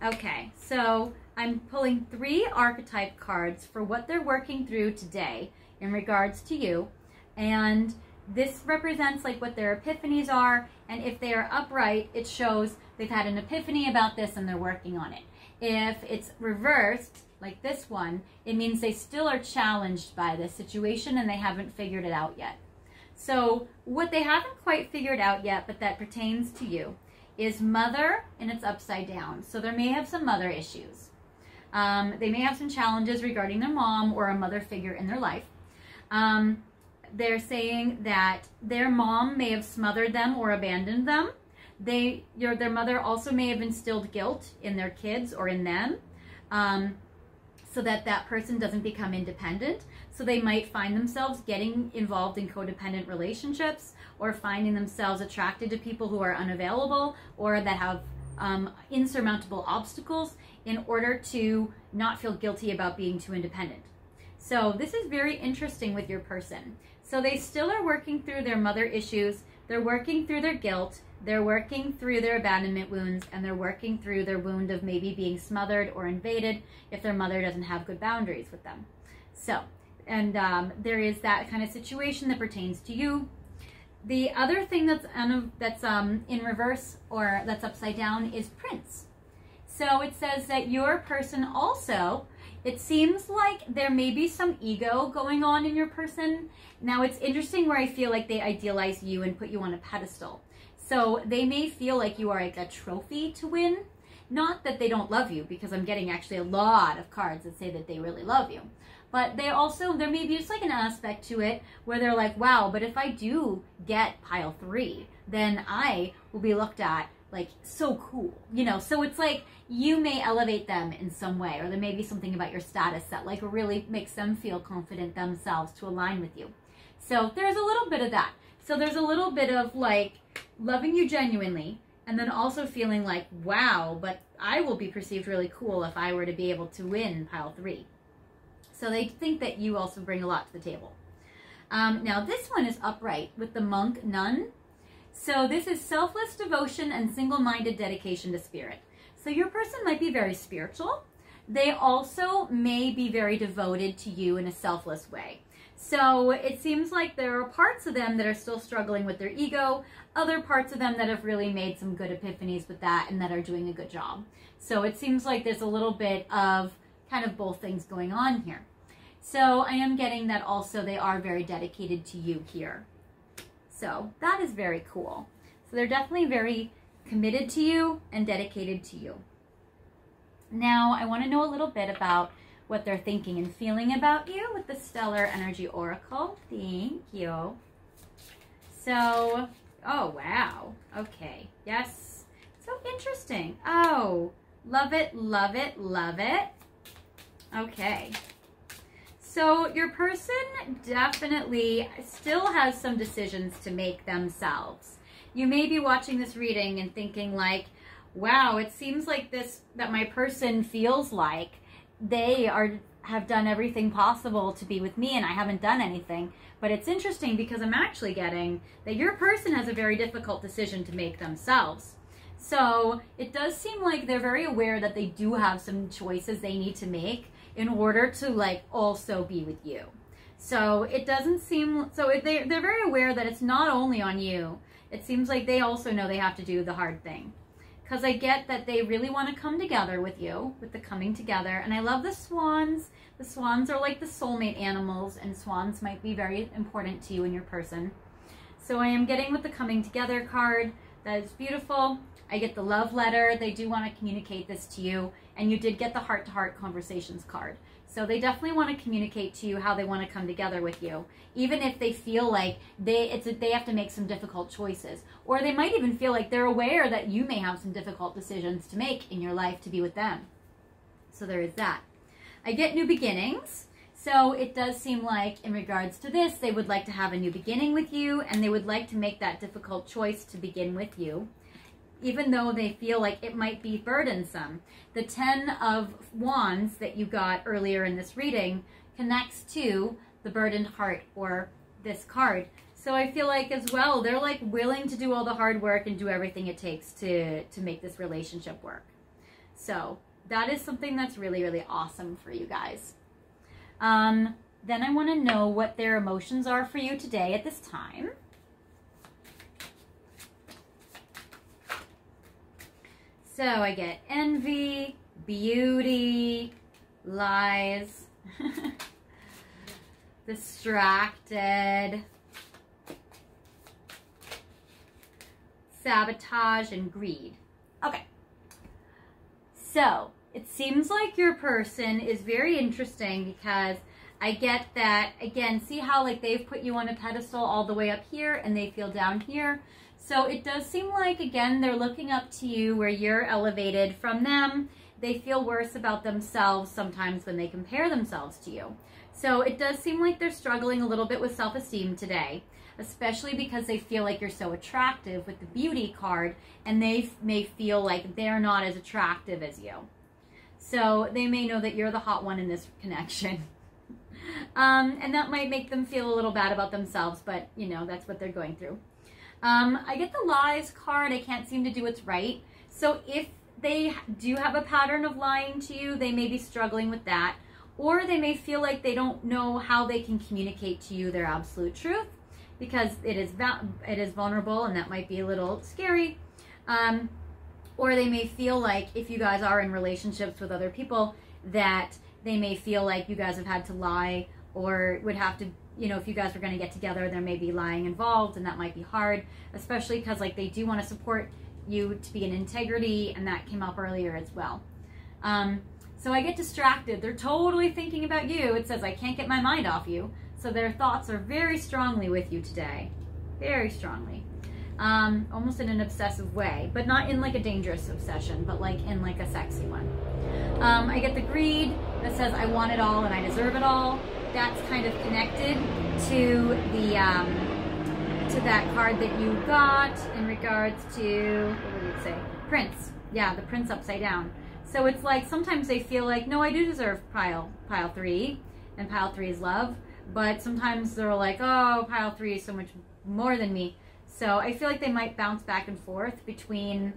okay, so I'm pulling 3 archetype cards for what they're working through today in regards to you. And this represents like what their epiphanies are. And if they are upright, it shows they've had an epiphany about this and they're working on it. If it's reversed, like this one, it means they still are challenged by this situation and they haven't figured it out yet. So what they haven't quite figured out yet, but that pertains to you, is mother, and it's upside down. So they may have some mother issues. They may have some challenges regarding their mom or a mother figure in their life. They're saying that their mom may have smothered them or abandoned them. Their mother also may have instilled guilt in their kids or in them, so that that person doesn't become independent. So they might find themselves getting involved in codependent relationships, or finding themselves attracted to people who are unavailable or that have insurmountable obstacles in order to not feel guilty about being too independent. So this is very interesting with your person. So they still are working through their mother issues, they're working through their guilt, they're working through their abandonment wounds, and they're working through their wound of maybe being smothered or invaded if their mother doesn't have good boundaries with them. So, and there is that kind of situation that pertains to you. The other thing that's in reverse, or that's upside down, is Prince. So it says that your person also, it seems like there may be some ego going on in your person. Now it's interesting where I feel like they idealize you and put you on a pedestal. So they may feel like you are like a trophy to win. Not that they don't love you, because I'm getting actually a lot of cards that say that they really love you. But they also, there may be just like an aspect to it where they're like, wow, but if I do get pile 3, then I will be looked at like so cool, you know? So it's like you may elevate them in some way, or there may be something about your status that like really makes them feel confident themselves to align with you. So there's a little bit of that. So there's a little bit of like loving you genuinely, and then also feeling like, wow, but I will be perceived really cool if I were to be able to win pile 3. So they think that you also bring a lot to the table. Now this one is upright with the monk nun. So this is selfless devotion and single-minded dedication to spirit. So your person might be very spiritual. They also may be very devoted to you in a selfless way. So it seems like there are parts of them that are still struggling with their ego, other parts of them that have really made some good epiphanies with that and that are doing a good job. So it seems like there's a little bit of kind of both things going on here. So I am getting that also they are very dedicated to you here. So that is very cool. So they're definitely very committed to you and dedicated to you. Now I want to know a little bit about what they're thinking and feeling about you with the Stellar Energy Oracle. Thank you. So, oh wow. Okay. Yes. So interesting. Oh, love it, love it, love it. Okay. So your person definitely still has some decisions to make themselves. You may be watching this reading and thinking like, wow, it seems like that my person feels like they have done everything possible to be with me and I haven't done anything. But it's interesting because I'm actually getting that your person has a very difficult decision to make themselves. So it does seem like they're very aware that they do have some choices they need to make in order to like also be with you. So it doesn't seem, so they're very aware that it's not only on you. It seems like they also know they have to do the hard thing. Because I get that they really want to come together with you, with the coming together. And I love the swans. The swans are like the soulmate animals, and swans might be very important to you and your person. So I am getting with the coming together card. That is beautiful. I get the love letter. They do want to communicate this to you. And you did get the heart-to-heart conversations card. So they definitely want to communicate to you how they want to come together with you. Even if they feel like they have to make some difficult choices. Or they might even feel like they're aware that you may have some difficult decisions to make in your life to be with them. So there is that. I get new beginnings. So it does seem like in regards to this, they would like to have a new beginning with you. And they would like to make that difficult choice to begin with you, even though they feel like it might be burdensome. The 10 of Wands that you got earlier in this reading connects to the burdened heart, or this card. So I feel like as well, they're like willing to do all the hard work and do everything it takes to make this relationship work. So that is something that's really, really awesome for you guys. Then I want to know what their emotions are for you today at this time. So I get envy, beauty, lies, distracted, sabotage, and greed. Okay. So it seems like your person is very interesting because I get that, again, see how like they've put you on a pedestal all the way up here and they feel down here. So it does seem like, again, they're looking up to you where you're elevated from them. They feel worse about themselves sometimes when they compare themselves to you. So it does seem like they're struggling a little bit with self-esteem today, especially because they feel like you're so attractive with the beauty card, and they may feel like they're not as attractive as you. So they may know that you're the hot one in this connection. And that might make them feel a little bad about themselves, but, you know, that's what they're going through. I get the lies card. I can't seem to do what's right. So if they do have a pattern of lying to you, they may be struggling with that. Or they may feel like they don't know how they can communicate to you their absolute truth because it is vulnerable and that might be a little scary. Or they may feel like if you guys are in relationships with other people that they may feel like you guys have had to lie or would have to, you know, if you guys were going to get together, there may be lying involved, and that might be hard, especially because like they do want to support you to be in integrity, and that came up earlier as well. So I get distracted. They're totally thinking about you. It says I can't get my mind off you. So their thoughts are very strongly with you today. Very strongly. Almost in an obsessive way, but not in like a dangerous obsession, but like in like a sexy one. I get the greed that says I want it all and I deserve it all. That's kind of connected to the to that card that you got in regards to, what would you say? Prince. Yeah, the Prince upside down. So it's like sometimes they feel like, no, I do deserve pile 3, and pile 3 is love. But sometimes they're like, oh, pile 3 is so much more than me. So I feel like they might bounce back and forth between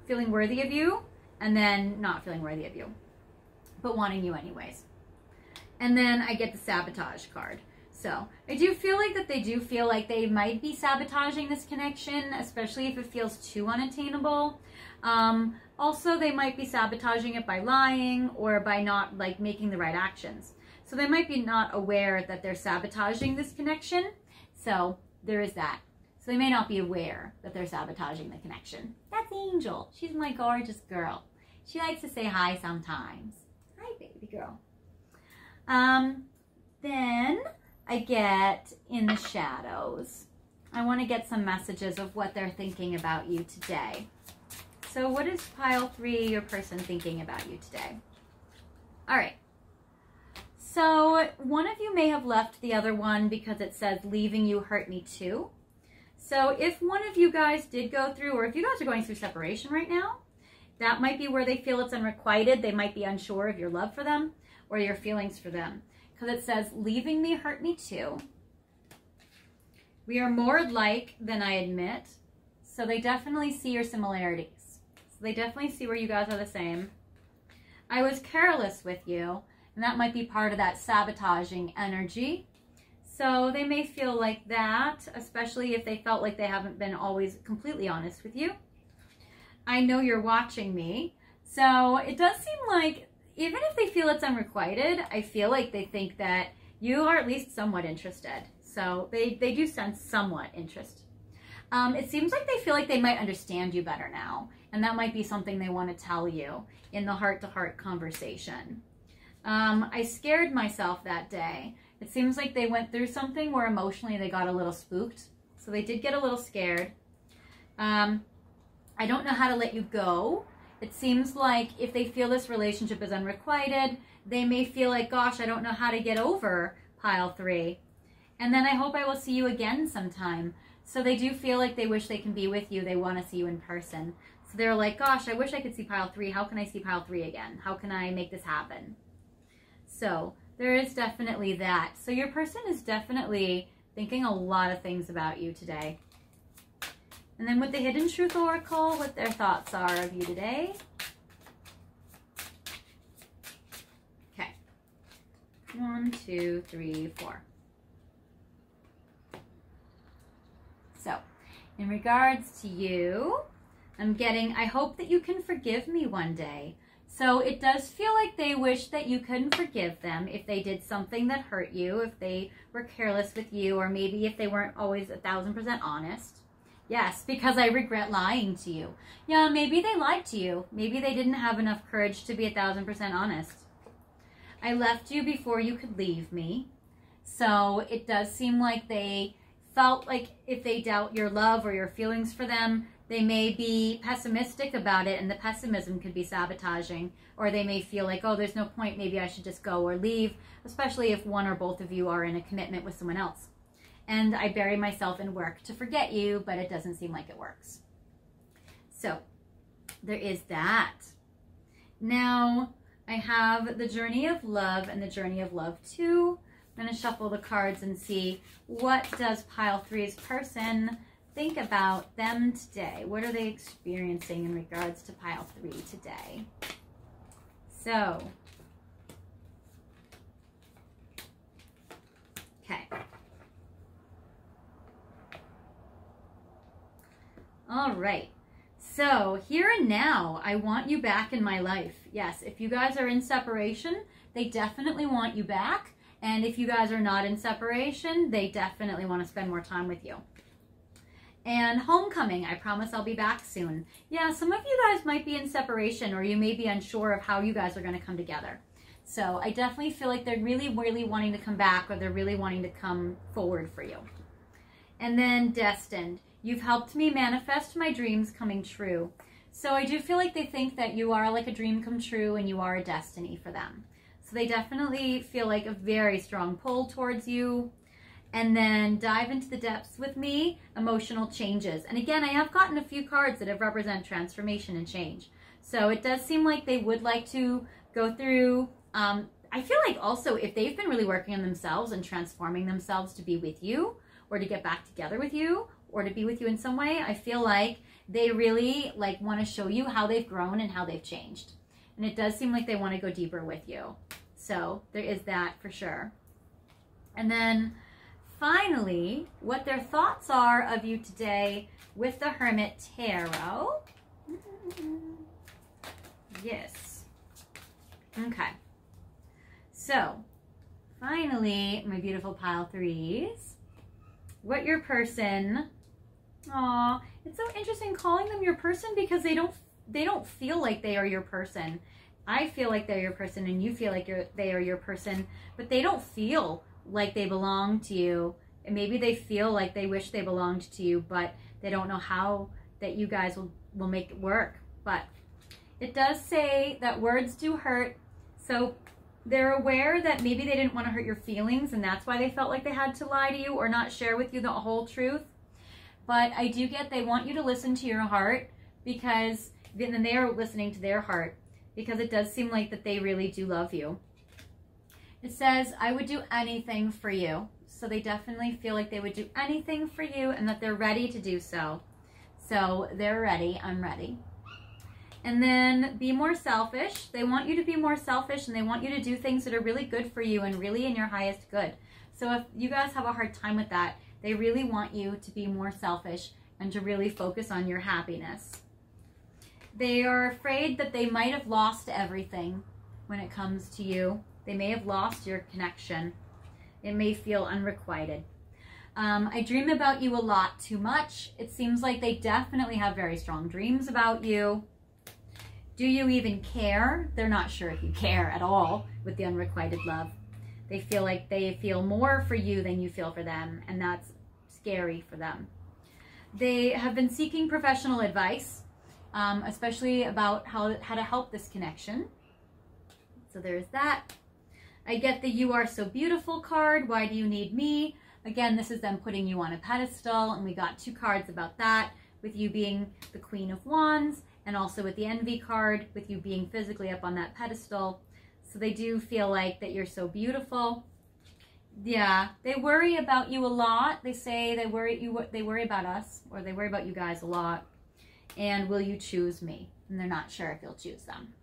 feeling worthy of you and then not feeling worthy of you, but wanting you anyways. And then I get the sabotage card. So I do feel like that they do feel like they might be sabotaging this connection, especially if it feels too unattainable. Also, they might be sabotaging it by lying or by not like making the right actions. So they might be not aware that they're sabotaging this connection. So there is that. So they may not be aware that they're sabotaging the connection. That's Angel. She's my gorgeous girl. She likes to say hi sometimes. Hi, baby girl. Then I get in the shadows. I want to get some messages of what they're thinking about you today. So what is pile 3, your person, thinking about you today? All right. So one of you may have left the other one because it says leaving you hurt me too. So if one of you guys did go through, or if you guys are going through separation right now, that might be where they feel it's unrequited. They might be unsure of your love for them or your feelings for them. Because it says, leaving me hurt me too. We are more alike than I admit. So they definitely see your similarities. So they definitely see where you guys are the same. I was careless with you. And that might be part of that sabotaging energy. So they may feel like that, especially if they felt like they haven't been always completely honest with you. I know you're watching me. So it does seem like, even if they feel it's unrequited, I feel like they think that you are at least somewhat interested. So they do sense somewhat interest. It seems like they feel like they might understand you better now. And that might be something they want to tell you in the heart-to-heart conversation. I scared myself that day. It seems like they went through something where emotionally they got a little spooked. So they did get a little scared. I don't know how to let you go. It seems like if they feel this relationship is unrequited, they may feel like, gosh, I don't know how to get over pile 3. And then I hope I will see you again sometime. So they do feel like they wish they can be with you. They want to see you in person. So they're like, gosh, I wish I could see pile 3. How can I see pile 3 again? How can I make this happen? So there is definitely that. So your person is definitely thinking a lot of things about you today. And then with the Hidden Truth Oracle, what their thoughts are of you today. Okay. 1, 2, 3, 4. So, in regards to you, I'm getting, I hope that you can forgive me one day. So it does feel like they wish that you couldn't forgive them if they did something that hurt you, if they were careless with you, or maybe if they weren't always 1000% honest. Yes, because I regret lying to you. Yeah, maybe they lied to you. Maybe they didn't have enough courage to be 1000% honest. I left you before you could leave me. So it does seem like they felt like if they doubt your love or your feelings for them, they may be pessimistic about it, and the pessimism could be sabotaging. Or they may feel like, oh, there's no point, maybe I should just go or leave, especially if one or both of you are in a commitment with someone else. And I bury myself in work to forget you, but it doesn't seem like it works. So there is that. Now I have the Journey of Love and the Journey of Love 2. I'm going to shuffle the cards and see what does pile 3's person think about them today. What are they experiencing in regards to pile 3 today? So, okay. All right. So, here and now, I want you back in my life. Yes, if you guys are in separation, they definitely want you back. And if you guys are not in separation, they definitely want to spend more time with you. And homecoming, I promise I'll be back soon. Yeah, some of you guys might be in separation, or you may be unsure of how you guys are going to come together. So I definitely feel like they're really, really wanting to come back, or they're really wanting to come forward for you. And then destined. You've helped me manifest my dreams coming true. So I do feel like they think that you are like a dream come true, and you are a destiny for them. So they definitely feel like a very strong pull towards you. And then dive into the depths with me, emotional changes. And again, I have gotten a few cards that have represent transformation and change. So it does seem like they would like to go through, I feel like also if they've been really working on themselves and transforming themselves to be with you, or to get back together with you, or to be with you in some way, I feel like they really like want to show you how they've grown and how they've changed. And it does seem like they want to go deeper with you. So there is that for sure. And then finally, what their thoughts are of you today with the Hermit Tarot. Yes. Okay. So finally, my beautiful pile threes, what your person, aw, it's so interesting calling them your person because they don't feel like they are your person. I feel like they're your person and you feel like they are your person, but they don't feel like they belong to you. And maybe they feel like they wish they belonged to you, but they don't know how that you guys will make it work. But it does say that words do hurt. So they're aware that maybe they didn't want to hurt your feelings and that's why they felt like they had to lie to you or not share with you the whole truth. But I do get they want you to listen to your heart because then they are listening to their heart because it does seem like that they really do love you. It says, I would do anything for you. So they definitely feel like they would do anything for you and that they're ready to do so. So they're ready. I'm ready. And then be more selfish. They want you to be more selfish and they want you to do things that are really good for you and really in your highest good. So if you guys have a hard time with that, they really want you to be more selfish and to really focus on your happiness. They are afraid that they might have lost everything when it comes to you. They may have lost your connection. It may feel unrequited. I dream about you a lot too much. It seems like they definitely have very strong dreams about you. Do you even care? They're not sure if you care at all with the unrequited love. They feel like they feel more for you than you feel for them, and that's scary for them. They have been seeking professional advice, especially about how to help this connection. So there's that. I get the You Are So Beautiful card. Why do you need me? Again, this is them putting you on a pedestal, and we got 2 cards about that, with you being the Queen of Wands, and also with the Envy card, with you being physically up on that pedestal. So they do feel like that you're so beautiful. Yeah, they worry about you a lot. They say they worry about us, or they worry about you guys a lot. And will you choose me? And they're not sure if you'll choose them.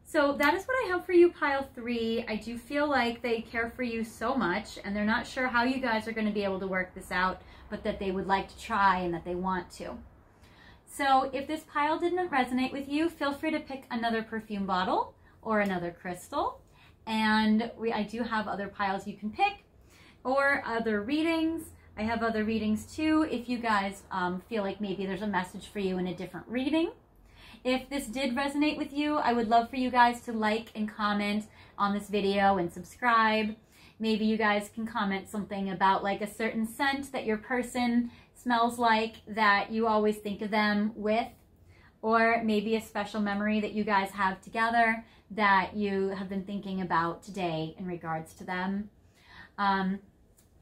So that is what I have for you, pile 3. I do feel like they care for you so much, and they're not sure how you guys are going to be able to work this out, but that they would like to try and that they want to. So if this pile didn't resonate with you, feel free to pick another perfume bottle or another crystal. And I do have other piles you can pick, or other readings. I have other readings too if you guys feel like maybe there's a message for you in a different reading. If this did resonate with you, I would love for you guys to like and comment on this video and subscribe. Maybe you guys can comment something about like a certain scent that your person smells like that you always think of them with, or maybe a special memory that you guys have together that you have been thinking about today in regards to them.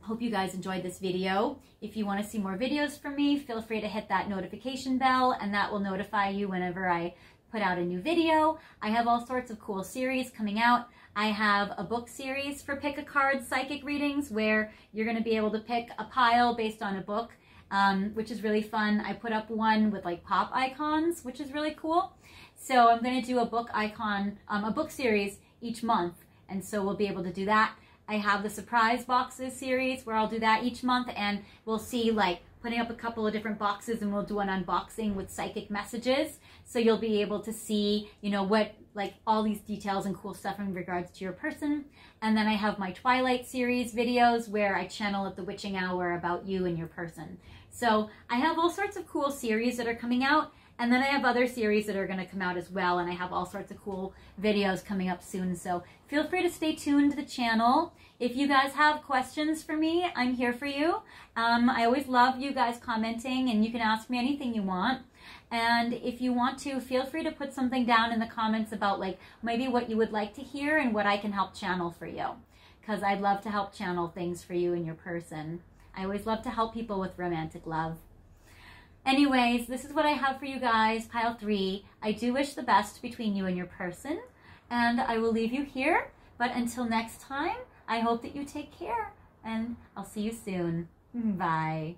Hope you guys enjoyed this video. If you want to see more videos from me, feel free to hit that notification bell, and that will notify you whenever I put out a new video. I have all sorts of cool series coming out. I have a book series for Pick a Card psychic readings where you're going to be able to pick a pile based on a book, which is really fun. I put up one with like pop icons, which is really cool. So I'm going to do a book icon, a book series each month, and so we'll be able to do that. I have the surprise boxes series where I'll do that each month, and we'll see like putting up a couple of different boxes, and we'll do an unboxing with psychic messages. So you'll be able to see, you know, what like all these details and cool stuff in regards to your person. And then I have my Twilight series videos where I channel at the witching hour about you and your person. So I have all sorts of cool series that are coming out. And then I have other series that are going to come out as well, and I have all sorts of cool videos coming up soon. So feel free to stay tuned to the channel. If you guys have questions for me, I'm here for you. I always love you guys commenting, and you can ask me anything you want. And if you want to, feel free to put something down in the comments about like maybe what you would like to hear and what I can help channel for you. Because I'd love to help channel things for you and your person. I always love to help people with romantic love. Anyways, this is what I have for you guys, pile 3. I do wish the best between you and your person, and I will leave you here. But until next time, I hope that you take care, and I'll see you soon. Bye.